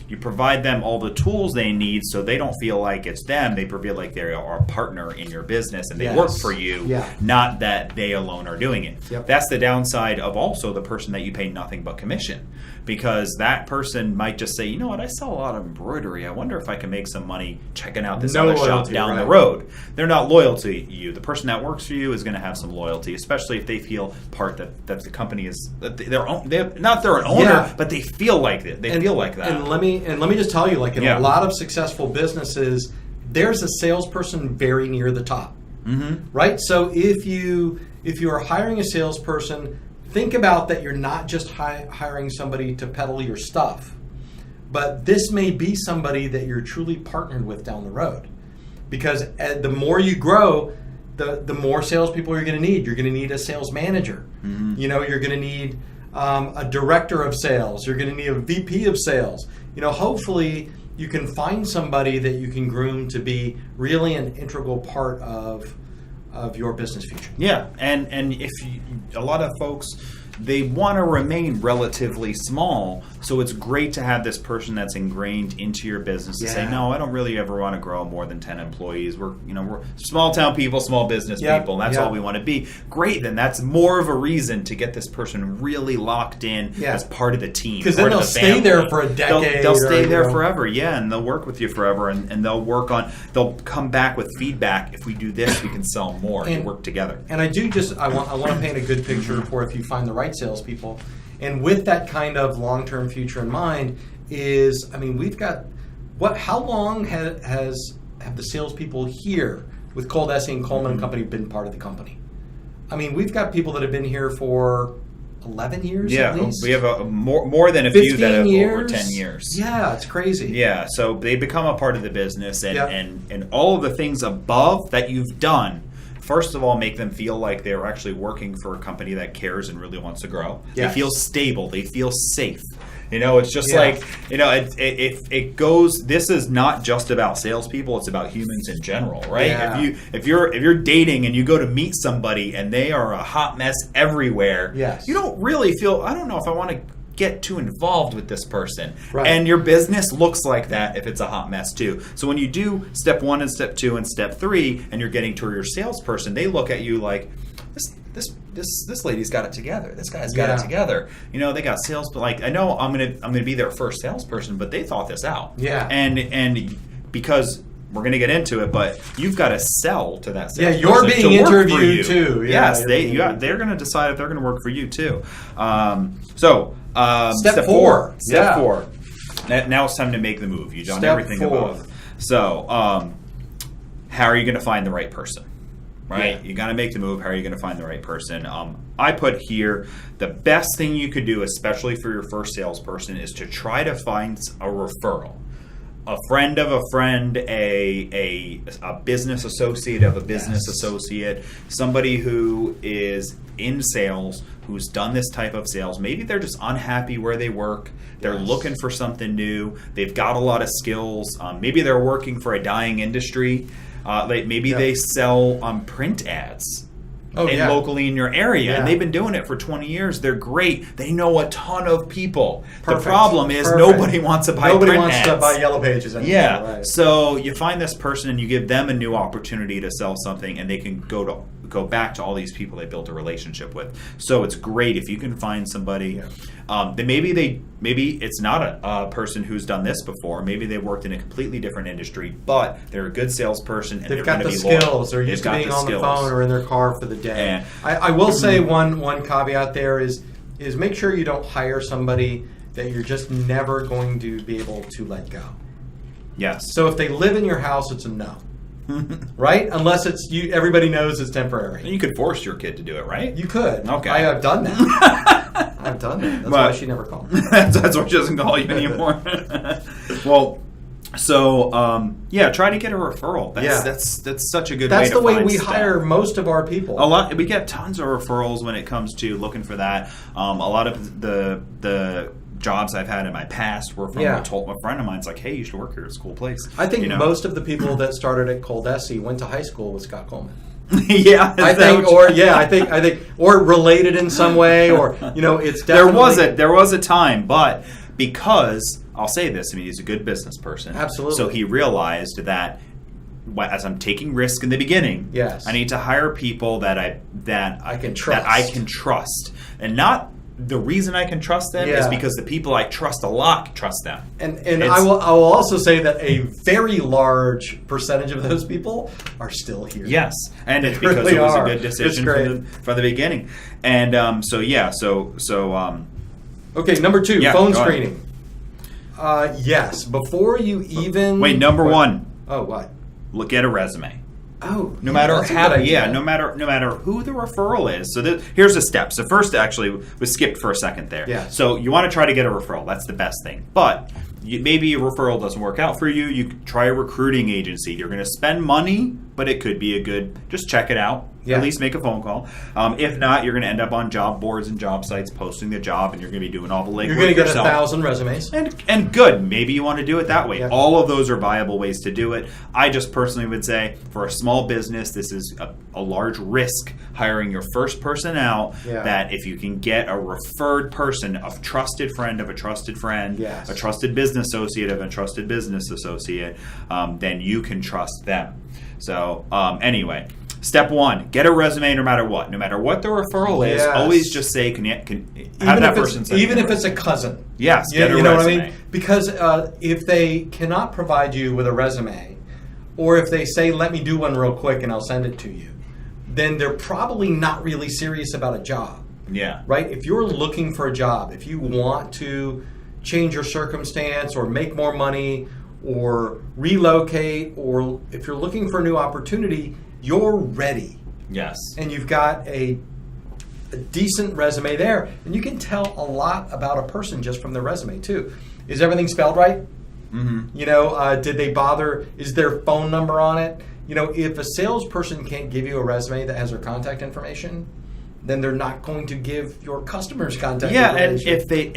you provide them all the tools they need so they don't feel like it's them. They feel like they are a partner in your business and they Yes. work for you, Yeah. not that they alone are doing it. Yep. That's the downside of also the person that you pay nothing but commission, because that person might just say, you know what, I sell a lot of embroidery. I wonder if I can make some money checking out this No other shop loyalty, down the right. road. They're not loyal to you. The person that works for you is going to have some loyalty, especially if they feel that the company is they're not their own owner, Yeah. but they feel like it. They feel like that. And let me just tell you, like in Yeah. a lot of successful businesses, there's a salesperson very near the top. Mm-hmm. Right? So if you are hiring a salesperson, think about that you're not just hiring somebody to peddle your stuff, but this may be somebody that you're truly partnered with down the road. Because the more you grow, the more salespeople you're going to need. You're going to need a sales manager. Mm-hmm. You're going to need a director of sales. You're going to need a VP of sales. Hopefully you can find somebody that you can groom to be really an integral part of your business future. Yeah, and if a lot of folks, they want to remain relatively small, so it's great to have this person that's ingrained into your business to say, Yeah. no, I don't really ever want to grow more than 10 employees. We're small town people, small business Yep, people, and that's yep. all we want to be. Great, then that's more of a reason to get this person really locked in Yeah. as part of the team. Because then part of they'll the stay family. there for a decade. They'll stay or, there forever, yeah, and they'll work with you forever, and they'll come back with feedback. If we do this, we can sell more and work together. And I want to paint a good picture for if you find the right salespeople. And with that kind of long-term future in mind we've got how long have the salespeople here with ColDesi and Coleman and Company been part of the company? We've got people that have been here for 11 years at least. We have more than a few that have years. over 10 years. Yeah, it's crazy. Yeah, so they become a part of the business, and, Yep. and all of the things above that you've done, first of all, make them feel like they're actually working for a company that cares and really wants to grow. Yes. They feel stable. They feel safe. It's just Yeah. like, it goes, this is not just about salespeople, it's about humans in general, right? Yeah. If you're dating and you go to meet somebody and they are a hot mess everywhere, Yes. you don't really feel, I don't know if I want to get too involved with this person. Right. And your business looks like that if it's a hot mess too. So when you do step 1 and step 2 and step 3 and you're getting to your salesperson, they look at you like, this lady's got it together. This guy's got it together. They got sales, but like, I know I'm gonna be their first salesperson, but they thought this out. Yeah. And because we're going to get into it, but you've got to sell to that Yeah, salesperson. you're being to work for interviewed you. too. Yeah, Yes, they're going to decide if they're going to work for you too. Step 4. Step Yeah. 4. Now it's time to make the move. You've done Step everything 4. above. So, how are you going to find the right person? Right? Yeah. You got to make the move. How are you going to find the right person? I put here the best thing you could do, especially for your first salesperson, is to try to find a referral. A friend of a friend, a business associate of a business associate, somebody who is in sales, who's done this type of sales. Maybe they're just unhappy where they work. They're looking for something new. They've got a lot of skills. Maybe they're working for a dying industry. Maybe they sell print ads. Locally in your area, and they've been doing it for 20 years. They're great. They know a ton of people. Perfect. The problem is nobody wants to buy print ads. Nobody wants to buy Yellow Pages anymore. Yeah. Right. So you find this person and you give them a new opportunity to sell something, and they can go back to all these people they built a relationship with. So it's great if you can find somebody. Maybe it's not a person who's done this before. Maybe they worked in a completely different industry, but they're a good salesperson and they've they're got the be skills. loyal. They're used to being on the phone or in their car for the day. Yeah. I will say one caveat there is make sure you don't hire somebody that you're just never going to be able to let go. Yes. So if they live in your house, it's a no. Right? Unless it's everybody knows it's temporary. And you could force your kid to do it, right? You could. Okay. I have done that. I've done that. That's why she never called me. That's why she doesn't call you anymore. Well, so try to get a referral. That's such a good way to That's the way find we staff. hire most of our people. We get tons of referrals when it comes to looking for that. A lot of the jobs I've had in my past were from a friend of mine's like, hey, you should work here. It's a cool place. I think most of the people that started at ColDesi went to high school with Scott Coleman. I think, or related in some way, or it's definitely there was a time, but because I'll say this, he's a good business person, absolutely. So he realized that as I'm taking risk in the beginning, I need to hire people that I can trust, and not. The reason I can trust them is because the people I trust a lot trust them. And I will also say that a very large percentage of those people are still here. Yes, and it's because it was a good decision from the beginning. And okay, number 2, phone screening. Yes, before you even number 1. Oh, what? Look at a resume. Oh, no matter who the referral is. So here's the steps. So first, actually, was skipped for a second there. Yeah. So you want to try to get a referral. That's the best thing. But maybe a referral doesn't work out for you. You could try a recruiting agency. You're going to spend money, but it could be just check it out. At least make a phone call. If not, you're going to end up on job boards and job sites posting the job, and you're going to be doing all the legwork yourself. You're going to get 1,000 resumes. And good. Maybe you want to do it that way. Yeah. All of those are viable ways to do it. I just personally would say, for a small business, this is a large risk hiring your first person out, that if you can get a referred person, a trusted friend of a trusted friend, a trusted business associate of a trusted business associate, then you can trust them. So anyway, step 1, get a resume no matter what. No matter what the referral is, always just say, can have that person say. Even if it's a cousin. Yes, get a resume. You know what I mean? Because if they cannot provide you with a resume, or if they say, let me do one real quick and I'll send it to you, then they're probably not really serious about a job. Yeah. Right? If you're looking for a job, if you want to change your circumstance or make more money or relocate, or if you're looking for a new opportunity, you're ready. Yes. And you've got a decent resume there. And you can tell a lot about a person just from their resume, too. Is everything spelled right? Mm-hmm. Did they bother? Is their phone number on it? If a salesperson can't give you a resume that has their contact information, then they're not going to give your customers contact information.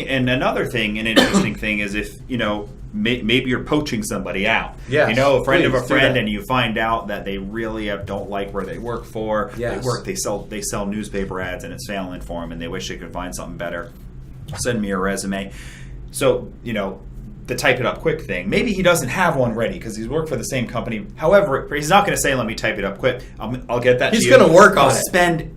And another thing, an interesting thing is if, maybe you're poaching somebody out. Yes, a friend of a friend, and you find out that they really don't like where they work for. Yes. They sell newspaper ads and it's failing for them, and they wish they could find something better. Send me a resume. So, the type it up quick thing. Maybe he doesn't have one ready because he's worked for the same company. However, he's not going to say, let me type it up quick. I'll get that to you. He's going to work on it.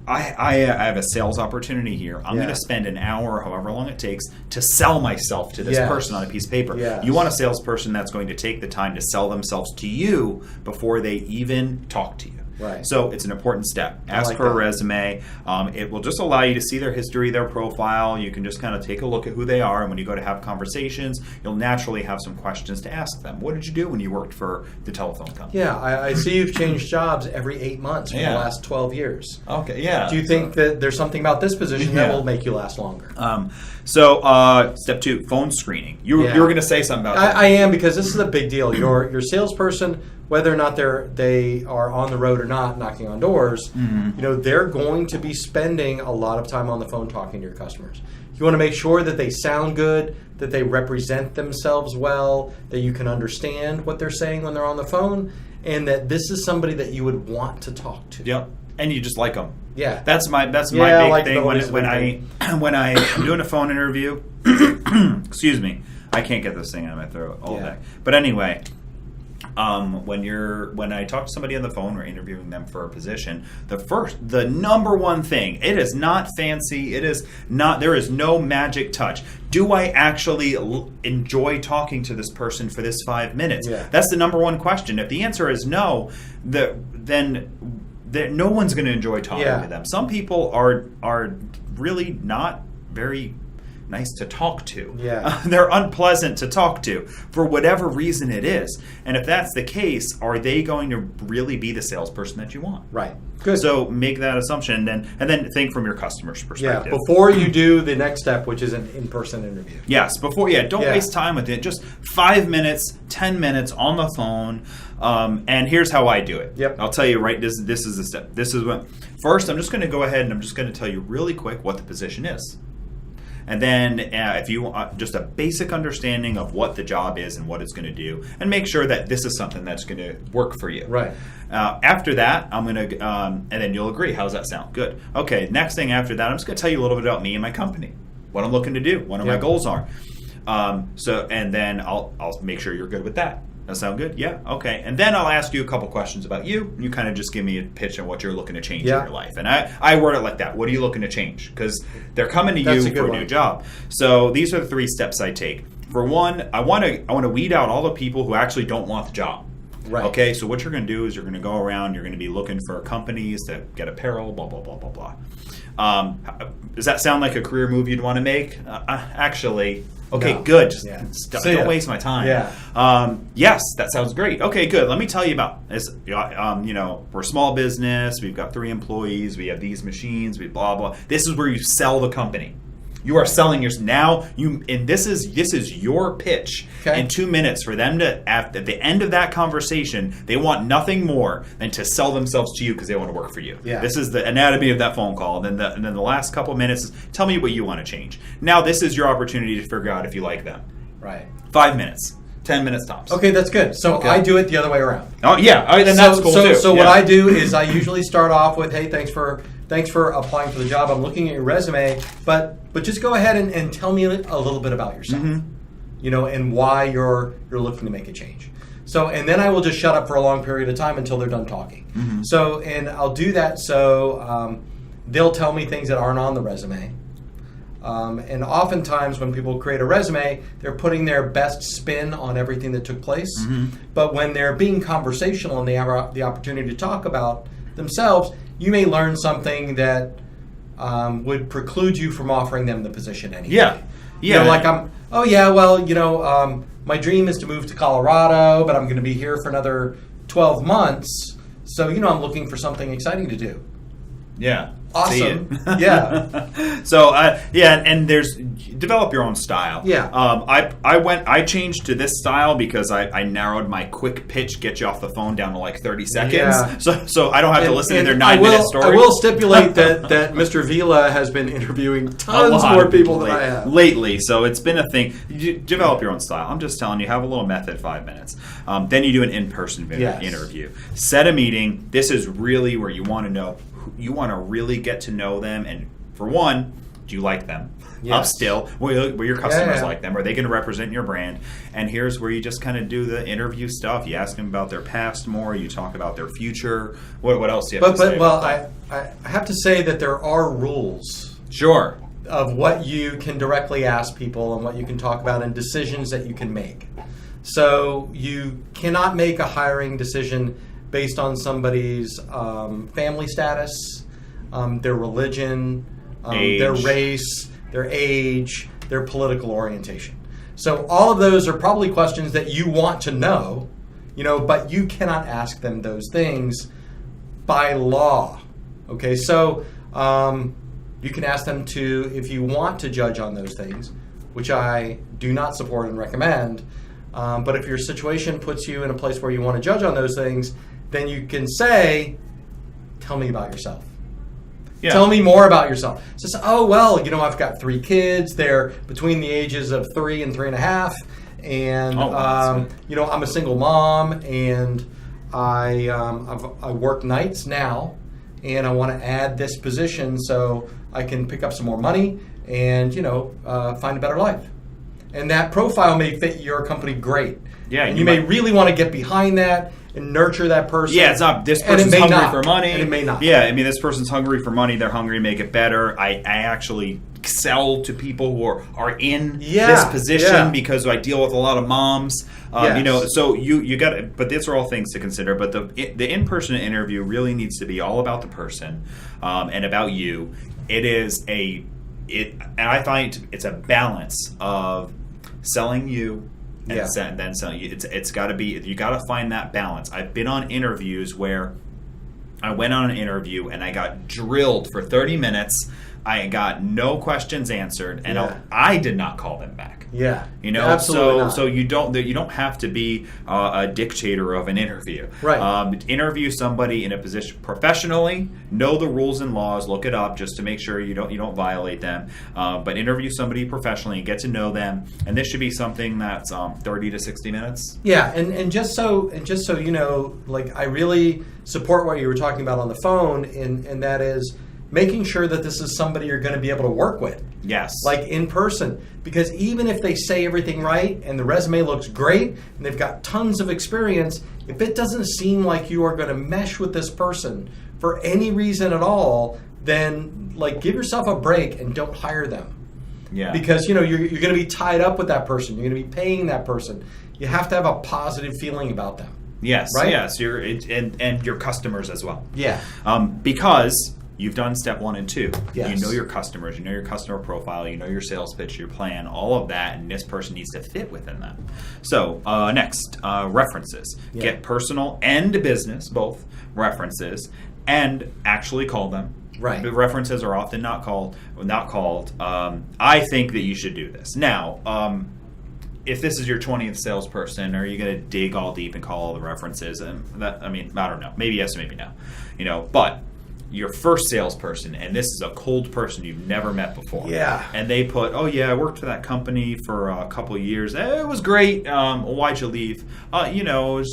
I have a sales opportunity here. I'm going to spend an hour or however long it takes to sell myself to this person on a piece of paper. Yes. You want a salesperson that's going to take the time to sell themselves to you before they even talk to you. Right. So it's an important step. Ask for a resume. It will just allow you to see their history, their profile. You can just kind of take a look at who they are. And when you go to have conversations, you'll naturally have some questions to ask them. What did you do when you worked for the telephone company? Yeah, I see you've changed jobs every 8 months for the last 12 years. Okay, yeah. Do you think that there's something about this position that will make you last longer? Step 2, phone screening. You were going to say something about that. I am, because this is a big deal. Your salesperson, whether or not they are on the road or not, knocking on doors, they're going to be spending a lot of time on the phone talking to your customers. You want to make sure that they sound good, that they represent themselves well, that you can understand what they're saying when they're on the phone, and that this is somebody that you would want to talk to. Yep. And you just like them. Yeah. That's my big thing when I am doing a phone interview. Excuse me. I can't get this thing out of my throat all day. But anyway, when I talk to somebody on the phone or interviewing them for a position, the number one thing, it is not fancy, there is no magic touch. Do I actually enjoy talking to this person for this 5 minutes? Yeah. That's the number one question. If the answer is no, then no one's going to enjoy talking to them. Some people are really not very nice to talk to. Yeah. They're unpleasant to talk to for whatever reason it is. And if that's the case, are they going to really be the salesperson that you want? Right. Good. So make that assumption and then think from your customer's perspective. Yeah. Before you do the next step, which is an in-person interview. Yes. Don't waste time with it. Just 5 minutes, 10 minutes on the phone. And here's how I do it. Yep. I'll tell you this is the step. This is what. First, I'm just going to go ahead and I'm just going to tell you really quick what the position is. And then if you want just a basic understanding of what the job is and what it's going to do, and make sure that this is something that's going to work for you. Right. After that, I'm going to, and then you'll agree. How does that sound? Good. Okay, next thing after that, I'm just going to tell you a little bit about me and my company, what I'm looking to do, what my goals are. And then I'll make sure you're good with that. That sound good? Yeah? Okay. And then I'll ask you a couple questions about you. You kind of just give me a pitch on what you're looking to change in your life. And I word it like that. What are you looking to change? Because they're coming to you for a new job. So these are the 3 steps I take. For one, I want to weed out all the people who actually don't want the job. Right. Okay, so what you're going to do is you're going to go around, you're going to be looking for companies that get apparel, blah, blah, blah, blah, blah. Does that sound like a career move you'd want to make? Actually... Okay, no. Good. Just don't waste my time. Yeah. Yes, that sounds great. Okay, good. Let me tell you about this. We're a small business. We've got 3 employees. We have these machines. We blah blah. This is where you sell the company. You are selling your now. And this is your pitch in 2 minutes for them to at the end of that conversation. They want nothing more than to sell themselves to you because they want to work for you. Yeah. This is the anatomy of that phone call. And then the last couple of minutes is tell me what you want to change. Now this is your opportunity to figure out if you like them. Right. 5 minutes. 10 minutes tops. Okay, that's good. So I do it the other way around. Oh yeah, and that's cool too. So what I do is I usually start off with, hey, thanks for applying for the job. I'm looking at your resume, but just go ahead and tell me a little bit about yourself, and why you're looking to make a change. So, and then I will just shut up for a long period of time until they're done talking. Mm-hmm. So, and I'll do that so they'll tell me things that aren't on the resume. And oftentimes when people create a resume, they're putting their best spin on everything that took place. Mm-hmm. But when they're being conversational and they have the opportunity to talk about themselves, you may learn something that would preclude you from offering them the position anyway. Yeah. My dream is to move to Colorado, but I'm going to be here for another 12 months. So, I'm looking for something exciting to do. Yeah. Awesome. Yeah. So, and there's develop your own style. Yeah. I changed to this style because I narrowed my quick pitch, get you off the phone down to like 30 seconds. Yeah. So I don't have to listen to their 9-minute story. I will stipulate that Mr. Vila has been interviewing tons more people than I have. Lately, so it's been a thing. You develop your own style. I'm just telling you, have a little method, 5 minutes. Then you do an in-person interview. Set a meeting. This is really where you want to know. You want to really get to know them, and for one, do you like them? Up still, will your customers like them? Are they going to represent your brand? And here's where you just kind of do the interview stuff. You ask them about their past more. You talk about their future. What else do you have to say? Well, I have to say that there are rules. Sure. Of what you can directly ask people and what you can talk about and decisions that you can make. So you cannot make a hiring decision based on somebody's family status, their religion, their race, their age, their political orientation. So all of those are probably questions that you want to know, but you cannot ask them those things by law. Okay, so you can ask them to, if you want to judge on those things, which I do not support and recommend, but if your situation puts you in a place where you want to judge on those things, then you can say, tell me about yourself. Yeah. Tell me more about yourself. So, I've got 3 kids. They're between the ages of 3 and 3.5. And, I'm a single mom. And, I work nights now, and I want to add this position so I can pick up some more money and find a better life. And that profile may fit your company great. Yeah, and you may really want to get behind that and nurture that person. Yeah, it's not this person's hungry for money. And it may not. Yeah, I mean, this person's hungry for money. They're hungry to make it better. I actually sell to people who are in this position because I deal with a lot of moms. So you got to, but these are all things to consider. But the in-person interview really needs to be all about the person and about you. And I find it's a balance of selling you and then selling you. It's got to be, you got to find that balance. I've been on interviews where I went on an interview and I got drilled for 30 minutes. I got no questions answered, and I did not call them back. Yeah, absolutely not. So you don't have to be a dictator of an interview. Right. Interview somebody in a position professionally. Know the rules and laws. Look it up just to make sure you don't violate them. But interview somebody professionally and get to know them. And this should be something that's 30 to 60 minutes. Yeah, and just so you know, like, I really support what you were talking about on the phone, and that is making sure that this is somebody you're going to be able to work with. Yes. Like in person. Because even if they say everything right and the resume looks great and they've got tons of experience, if it doesn't seem like you are going to mesh with this person for any reason at all, then give yourself a break and don't hire them. Yeah. Because you're going to be tied up with that person. You're going to be paying that person. You have to have a positive feeling about them. Yes. Right? Yes. And your customers as well. Yeah. Because you've done step 1 and 2. Yes. You know your customers, you know your customer profile, you know your sales pitch, your plan, all of that, and this person needs to fit within that. So next, references. Yeah. Get personal and business, both references, and actually call them. Right. The references are often not called. I think that you should do this. Now, if this is your 20th salesperson, are you going to dig all deep and call all the references? And I don't know. Maybe yes, maybe no. But your first salesperson, and this is a cold person you've never met before. Yeah. And they put, I worked for that company for a couple of years. It was great. Why'd you leave? You're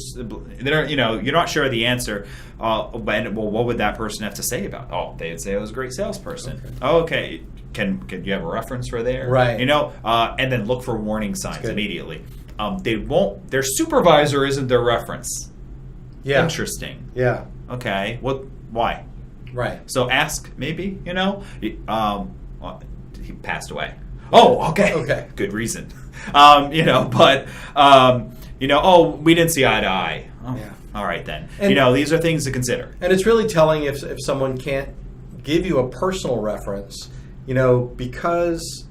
not sure of the answer. What would that person have to say about it? Oh, they'd say it was a great salesperson. Okay. Can you have a reference for there? Right. And then look for warning signs immediately. Their supervisor isn't their reference. Yeah. Interesting. Yeah. Okay. Why? Right. So ask, maybe, he passed away. Oh, okay. Okay. Good reason. We didn't see eye to eye. Oh, yeah. All right then. And, these are things to consider. And it's really telling if someone can't give you a personal reference, because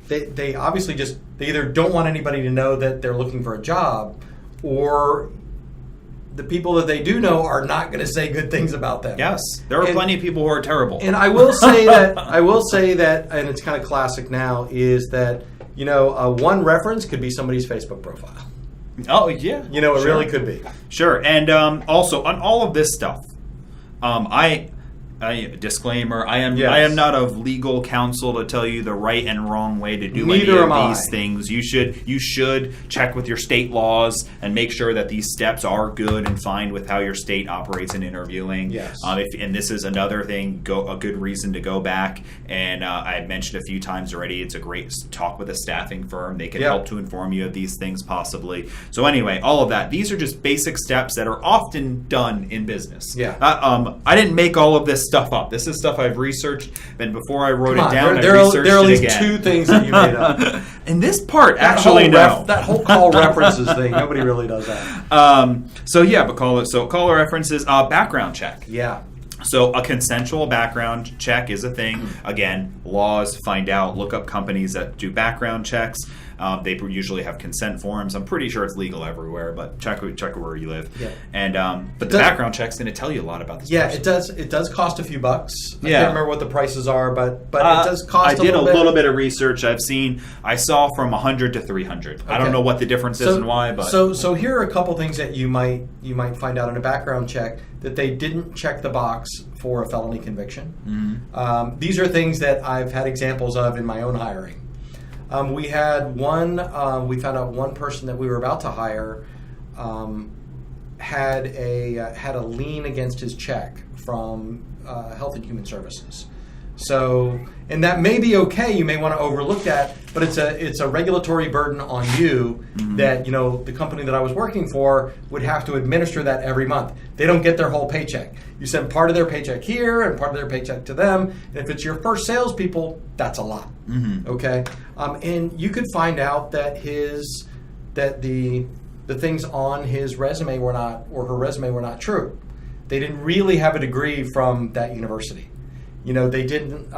they obviously they either don't want anybody to know that they're looking for a job, or the people that they do know are not going to say good things about them. Yes, there are plenty of people who are terrible. And I will say that, and it's kind of classic now, is that one reference could be somebody's Facebook profile. Oh yeah, it really could be. Sure, and also on all of this stuff, disclaimer: I am not of legal counsel to tell you the right and wrong way to do any of these things. You should check with your state laws and make sure that these steps are good and fine with how your state operates in interviewing. Yes. And this is another thing, a good reason to go back. And I mentioned a few times already, it's a great talk with a staffing firm. They can help to inform you of these things possibly. So anyway, all of that. These are just basic steps that are often done in business. Yeah. I didn't make all of this stuff up. This is stuff I've researched, and before I wrote it down, there I researched it again. There are at least 2 things that you made up. And this part, that whole call references thing, nobody really does that. Call references, background check. Yeah. So a consensual background check is a thing. Again, laws, look up companies that do background checks. They usually have consent forms. I'm pretty sure it's legal everywhere, but check where you live. Yeah. And the background check's going to tell you a lot about this person. It does. It does cost a few bucks. I can't remember what the prices are, but it does cost. I did a little bit of research. I saw from 100 to 300. Okay. I don't know what the difference is and why, but so here are a couple things that you might find out in a background check that they didn't check the box for a felony conviction. Mm-hmm. These are things that I've had examples of in my own hiring. We had we found out one person that we were about to hire had a lien against his check from Health and Human Services. So, and that may be okay. You may want to overlook that, but it's a regulatory burden on you that the company that I was working for would have to administer that every month. They don't get their whole paycheck. You send part of their paycheck here and part of their paycheck to them. And if it's your first salespeople, that's a lot. Okay, and you could find out that the things on his resume were not, or her resume were not true. They didn't really have a degree from that university. They didn't.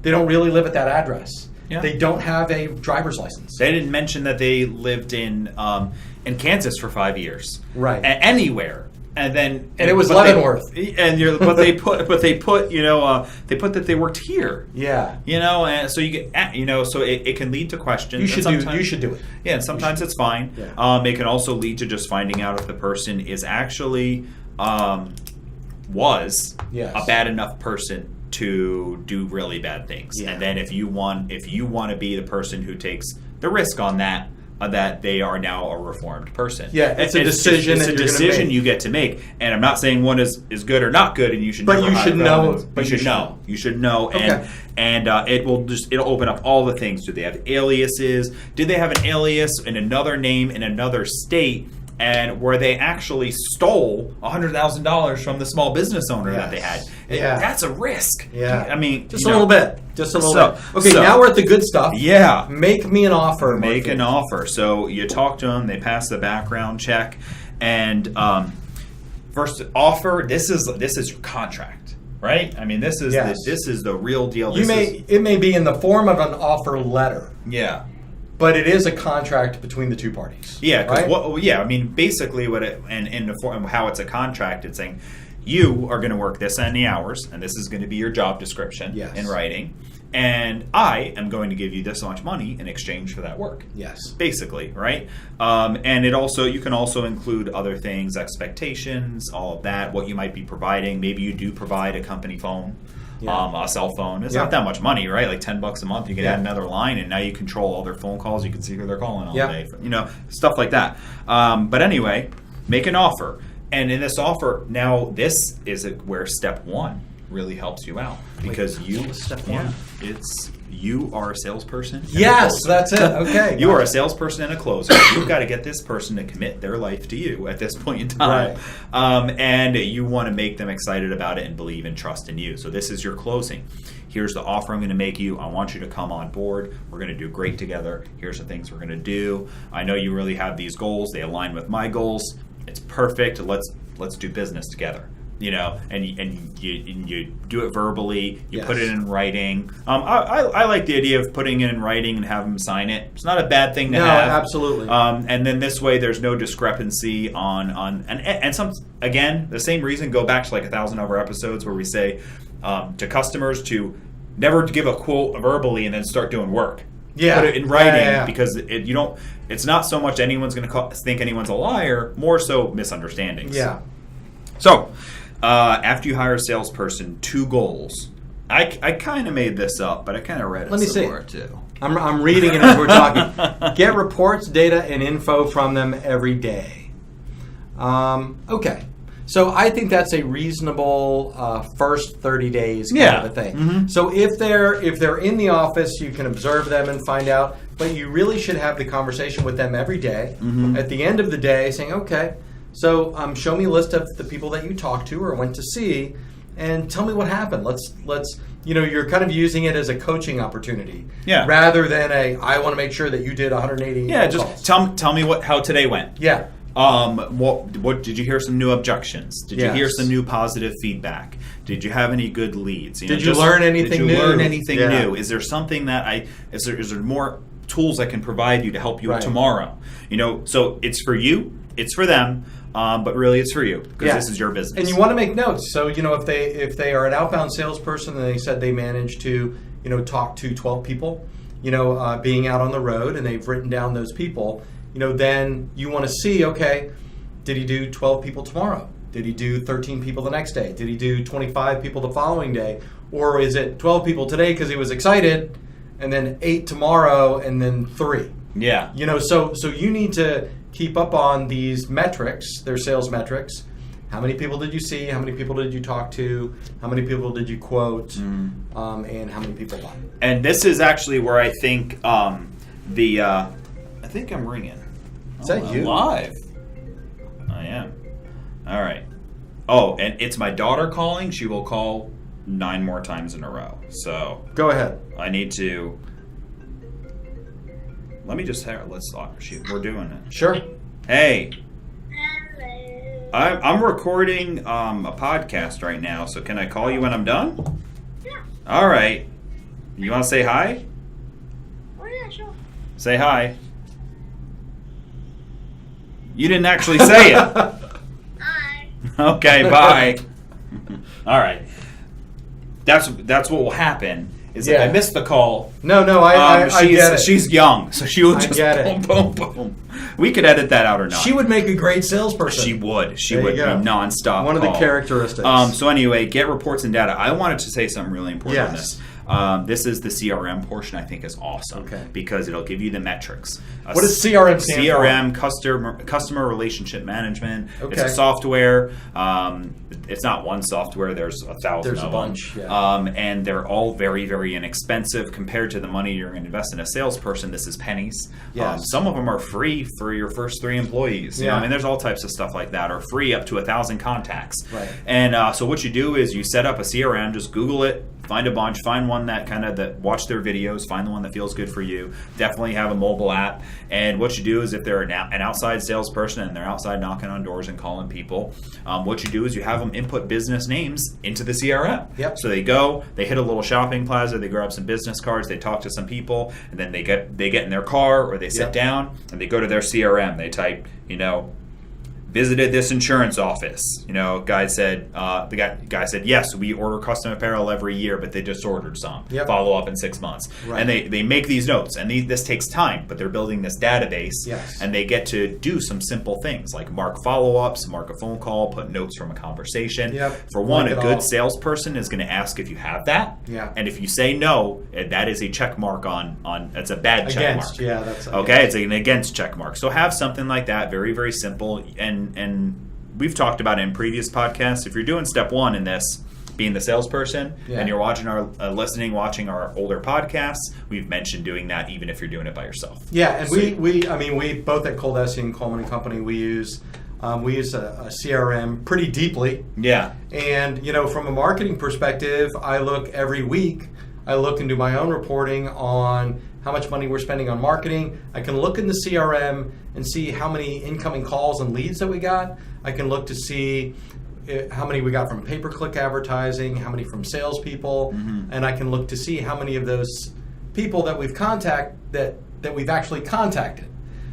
They don't really live at that address. Yeah. They don't have a driver's license. They didn't mention that they lived in Kansas for 5 years. Right. Anywhere. And it was Leavenworth. But they put that they worked here. Yeah. And so you get so it can lead to questions. You should do it. Yeah, and sometimes it's fine. Yeah. It can also lead to just finding out if the person is actually was a bad enough person to do really bad things. Yeah. And then if you want to be the person who takes the risk on that they are now a reformed person. Yeah, it's a decision. It's a decision you get to make. And I'm not saying one is good or not good, and you should. But you should know. You should know. Okay. And it'll open up all the things. Do they have aliases? Did they have an alias in another name in another state? And where they actually stole $100,000 from the small business owner that they had. That's a risk. Yeah. I mean, just a little bit. Just a little bit. Okay, now we're at the good stuff. Yeah. Make me an offer. Make an offer. So you talk to them, they pass the background check, and first offer, this is your contract. Right? I mean, this is the real deal. It may be in the form of an offer letter. Yeah. But it is a contract between the two parties. Yeah, I mean, basically, what it and in the form of how it's a contract, it's saying you are going to work this many hours, and this is going to be your job description in writing, and I am going to give you this much money in exchange for that work. Yes, basically, right? And you can also include other things, expectations, all of that, what you might be providing. Maybe you do provide a company phone. A cell phone. It's not that much money, right? Like $10 a month. You can add another line, and now you control all their phone calls. You can see who they're calling all day. Stuff like that. But anyway, make an offer. And in this offer, now this is where step one really helps you out, because step one. You are a salesperson. Yes, that's it. Okay. You are a salesperson and a closer. You've got to get this person to commit their life to you at this point in time. Right. And you want to make them excited about it and believe and trust in you. So this is your closing. Here's the offer I'm going to make you. I want you to come on board. We're going to do great together. Here's the things we're going to do. I know you really have these goals. They align with my goals. It's perfect. Let's do business together. And you do it verbally. You put it in writing. I like the idea of putting it in writing and have them sign it. It's not a bad thing to have. No, absolutely. And then this way, there's no discrepancy and some, again, the same reason. Go back to like 1,000 of our episodes where we say to customers to never give a quote verbally and then start doing work. Yeah. Put it in writing because it's not so much anyone's going to think anyone's a liar, more so misunderstandings. Yeah. So. After you hire a salesperson, 2 goals. I kind of made this up, but I kind of read it somewhere too. I'm reading it as we're talking. Get reports, data, and info from them every day. Okay. So I think that's a reasonable first 30 days kind of a thing. Mm-hmm. So if they're in the office, you can observe them and find out, but you really should have the conversation with them every day. Mm-hmm. At the end of the day, saying, okay, so show me a list of the people that you talked to or went to see, and tell me what happened. Let's you're kind of using it as a coaching opportunity, rather than I want to make sure that you did 180. Yeah, just tell me how today went. Yeah. What did you hear? Some new objections? Did you hear some new positive feedback? Did you have any good leads? Did you learn anything new? Learn anything new? Is there something that is there more tools I can provide you to help you tomorrow? So it's for you, it's for them. But really, it's for you because this is your business. And you want to make notes. So if they are an outbound salesperson and they said they managed to talk to 12 people, being out on the road, and they've written down those people, then you want to see, okay, did he do 12 people tomorrow? Did he do 13 people the next day? Did he do 25 people the following day? Or is it 12 people today because he was excited, and then 8 tomorrow, and then 3? Yeah. So you need to keep up on these metrics, their sales metrics. How many people did you see? How many people did you talk to? How many people did you quote? And how many people bought? And this is actually where I think I think I'm ringing. Is that you? Live. I am. All right. Oh, and it's my daughter calling. She will call 9 more times in a row. So go ahead. I need to. Let me just have. Let's talk. We're doing it. Sure. Hey. I'm recording a podcast right now, so can I call you when I'm done? Yeah. All right. You want to say hi? Oh, yeah, sure. Say hi. You didn't actually say it. Hi. Okay, bye. All right. That's what will happen. Is that I missed the call. No, I get it. She's young, so she would just get it. boom, boom, boom. We could edit that out or not. She would make a great salesperson. She would. She There would you be go. nonstop. One of the call. characteristics. So anyway, get reports and data. I wanted to say something really important on Yes. this. This is the CRM portion. I think is awesome because it'll give you the metrics. What does CRM stand for? CRM, customer relationship management. It's a Okay. software. It's not one software. There's 1,000 There's of a bunch, them. yeah. And they're all very, very inexpensive compared to the money you're going to invest in a salesperson. This is pennies. Yes. Some of them are free for your first 3 employees. You know, Yeah. I mean, there's all types of stuff like that, or free up to 1,000 contacts. Right. And so what you do is you set up a CRM. Just Google it. Find a bunch. Find one that watch their videos. Find the one that feels good for you. Definitely have a mobile app. And what you do is if they're an outside salesperson and they're outside knocking on doors and calling people, what you do is you have them input business names into the CRM. Yep. So they go, they hit a little shopping plaza, they grab some business cards, they talk to some people, and then they get in their car or they sit Yep. down and they go to their CRM. They type, visited this insurance office. The guy said, yes, we order custom apparel every year, but they just ordered some. Yep. Follow up in 6 months. Right. And they make these notes, and this takes time, but they're building this database, Yes. and they get to do some simple things like mark follow-ups, mark a phone call, put notes from a conversation. Yep. For one, Mark a it good all. salesperson is going to ask if you have that. Yeah. And if you say no, that is a check mark on it's a bad check Against, mark. yeah, that's Okay, it's an against check mark. So have something like that, very, very simple. And we've talked about it in previous podcasts. If you're doing step 1 in this, being the salesperson, Yeah. and you're watching watching our older podcasts, we've mentioned doing that even if you're doing it by yourself. Yeah, and we both at ColDesi and Coleman and Company, we use a CRM pretty deeply. Yeah. And, from a marketing perspective, I look every week, I look and do my own reporting on how much money we're spending on marketing. I can look in the CRM and see how many incoming calls and leads that we got. I can look to see how many we got from pay-per-click advertising, how many from salespeople, and I can look to see how many of those people that we've that we've actually contacted.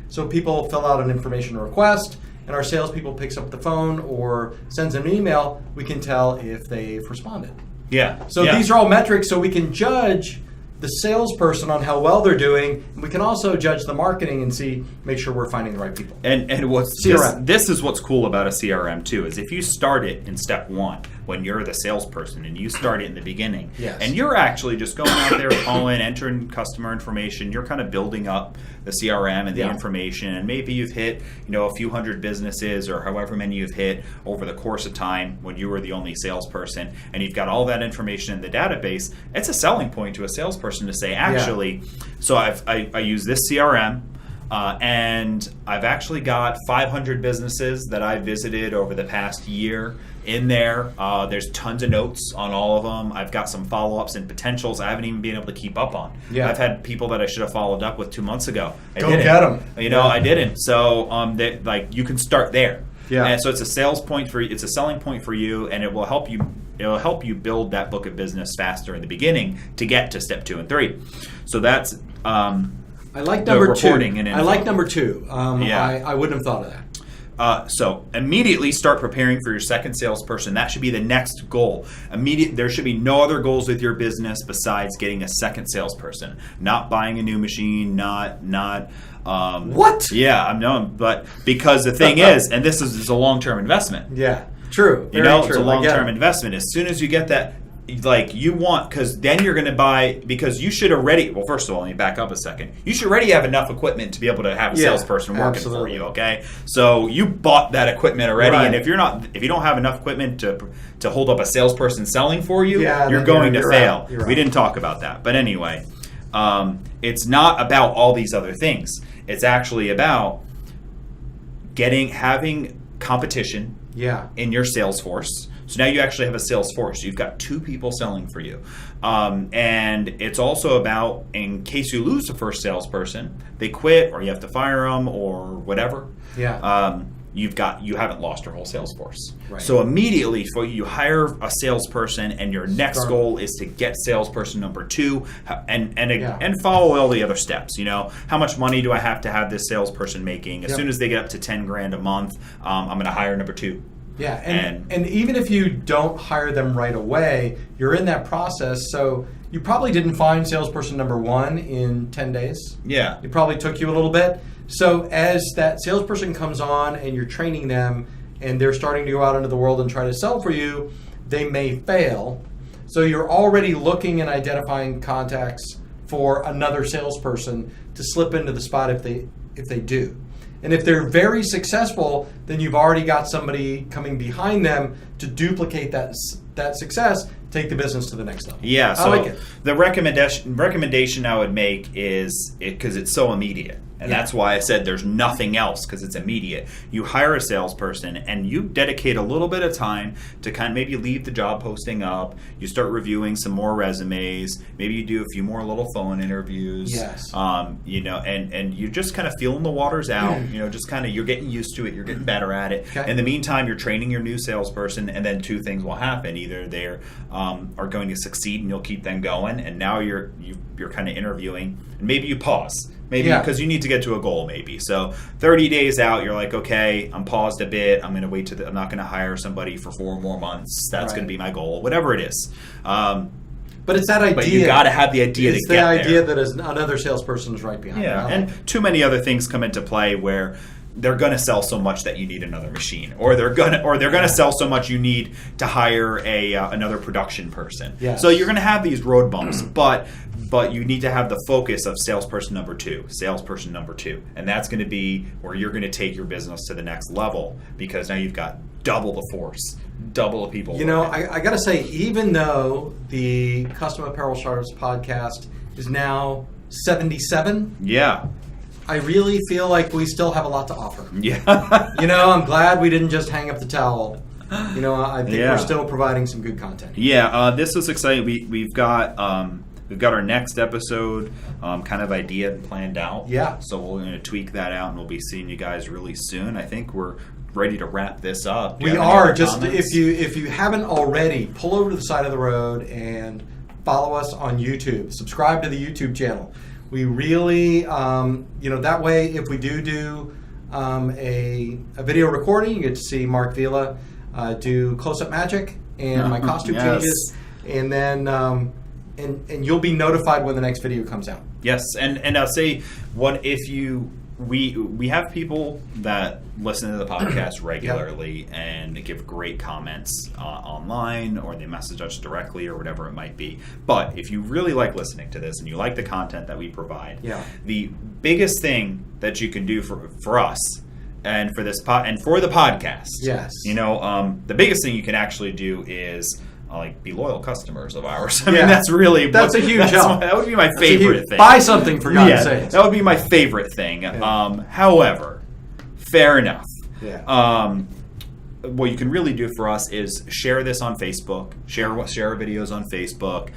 So people fill out an information request, and our salespeople picks up the phone or sends an email. We can tell if they've responded. Yeah. So these are all metrics, so we can judge the salesperson on how well they're doing. And we can also judge the marketing and make sure we're finding the right people. And what's CRM. This is what's cool about a CRM too, is if you start it in step 1 when you're the salesperson and you start it in the beginning, Yes. and you're actually just going out there calling, entering customer information, you're kind of building up the CRM and the information, and maybe you've hit a few hundred businesses or however many you've hit over the course of time when you were the only salesperson, and you've got all that information in the database. It's a selling point to a salesperson to say, actually, so I use this CRM. And I've actually got 500 businesses that I visited over the past year in there. There's tons of notes on all of them. I've got some follow-ups and potentials I haven't even been able to keep up on. Yeah. I've had people that I should have followed up with 2 months ago. I Go didn't. get 'em. I didn't. So you can start there. Yeah. And so it's a it's a selling point for you, and it will help you. It'll help you build that book of business faster in the beginning to get to step 2 and 3. So that's. I like the number 2. reporting and I info. like number 2. Yeah. I wouldn't have thought of that. So immediately start preparing for your second salesperson. That should be the next goal. There should be no other goals with your business besides getting a second salesperson. Not buying a new machine. Not. What? Yeah, I'm known, but because the thing is, and this is a long-term investment. Yeah, true. It's a long-term investment. As soon as you get that, like you want, because then you're going to buy, because you should already, well, first of all, let me back up a second. You should already have enough equipment to be able to have a salesperson working for you, okay? So you bought that equipment already, and if you don't have enough equipment to hold up a salesperson selling for you, you're going to fail. We didn't talk about that. But anyway, it's not about all these other things. It's actually about having competition in your sales force. So now you actually have a sales force. You've got 2 people selling for you. And it's also about, in case you lose the first salesperson, they quit or you have to fire them or whatever. You haven't lost your whole sales force. Right. So immediately you hire a salesperson, and your next goal is to get salesperson number 2 and follow all the other steps. How much money do I have to have this salesperson making? As soon as they get up to $10,000 a month, I'm going to hire number 2. Yeah, and even if you don't hire them right away, you're in that process. So you probably didn't find salesperson number 1 in 10 days. Yeah. It probably took you a little bit. So as that salesperson comes on and you're training them and they're starting to go out into the world and try to sell for you, they may fail. So you're already looking and identifying contacts for another salesperson to slip into the spot if they do. And if they're very successful, then you've already got somebody coming behind them to duplicate that success, take the business to the next level. Yeah, so I like it. The recommendation I would make is, because it's so immediate, and that's why I said there's nothing else, because it's immediate. You hire a salesperson and you dedicate a little bit of time to kind of maybe leave the job posting up. You start reviewing some more resumes. Maybe you do a few more little phone interviews. Yes. And you're just kind of feeling the waters out. Just kind of, you're getting used to it. You're getting better at it. Okay. In the meantime, you're training your new salesperson, and then 2 things will happen. Either they're are going to succeed and you'll keep them going, and now you're kind of interviewing, and maybe you pause. Maybe because you need to get to a goal, maybe. So 30 days out, you're like, okay, I'm paused a bit. I'm going to wait I'm not going to hire somebody for 4 more months. That's going to be my goal, whatever it is. But it's that idea. But you got to have the idea to get there. It's the idea that another salesperson is right behind you. Yeah, and too many other things come into play where they're going to sell so much that you need another machine, or they're going to sell so much you need to hire another production person. Yes. So you're going to have these road bumps, but you need to have the focus of salesperson number 2, and that's going to be where you're going to take your business to the next level, because now you've got double the force, double the people. I got to say, even though the Custom Apparel Startups podcast is now 77, I really feel like we still have a lot to offer. Yeah. I'm glad we didn't just hang up the towel. I think we're still providing some good content. Yeah, this is exciting. We've got our next episode kind of idea planned out. Yeah. So we're going to tweak that out, and we'll be seeing you guys really soon. I think we're ready to wrap this up. We are. Just if you haven't already, pull over to the side of the road and follow us on YouTube. Subscribe to the YouTube channel. We really, that way, if we do a video recording, you get to see Mark Vila do close-up magic and my costume changes, and then and you'll be notified when the next video comes out. Yes, and I'll say, we have people that listen to the podcast regularly and give great comments online, or they message us directly, or whatever it might be. But if you really like listening to this and you like the content that we provide, the biggest thing that you can do for us and for this and for the podcast, the biggest thing you can actually do is be loyal customers of ours. I mean, that's a huge help. That would be my favorite thing. Buy something, for God's sake. That would be my favorite thing. However, fair enough. What you can really do for us is share this on Facebook, share videos on Facebook,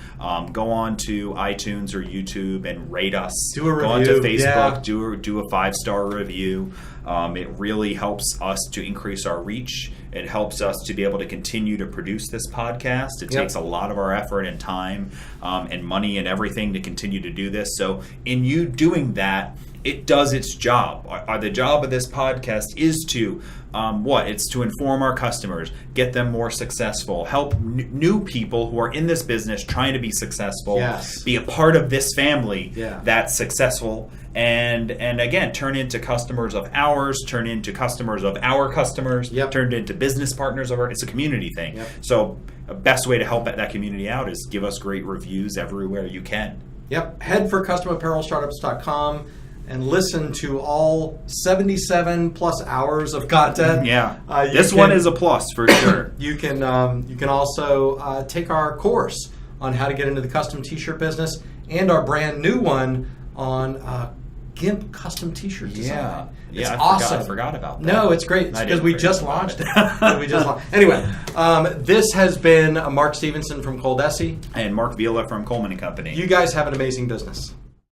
go on to iTunes or YouTube and rate us. Do a review. Go on to Facebook, do a 5-star review. It really helps us to increase our reach. It helps us to be able to continue to produce this podcast. It takes a lot of our effort and time and money and everything to continue to do this. So in you doing that, it does its job. The job of this podcast is to It's to inform our customers, get them more successful, help new people who are in this business trying to be successful, be a part of this family that's successful, and again, turn into customers of ours, turn into customers of our customers, turn into business partners of ours. It's a community thing. So best way to help that community out is give us great reviews everywhere you can. Yep. Head for customapparelstartups.com and listen to all 77 plus hours of content. Yeah. You This one is a plus for sure. You can also take our course on how to get into the custom t-shirt business and our brand new one on GIMP custom t-shirt design. It's awesome. I forgot about that. No, it's great. It's I because didn't we forget just about launched it. it. Anyway, this has been Mark Stevenson from ColDesi. And Mark Vila from Coleman & Company. You guys have an amazing business.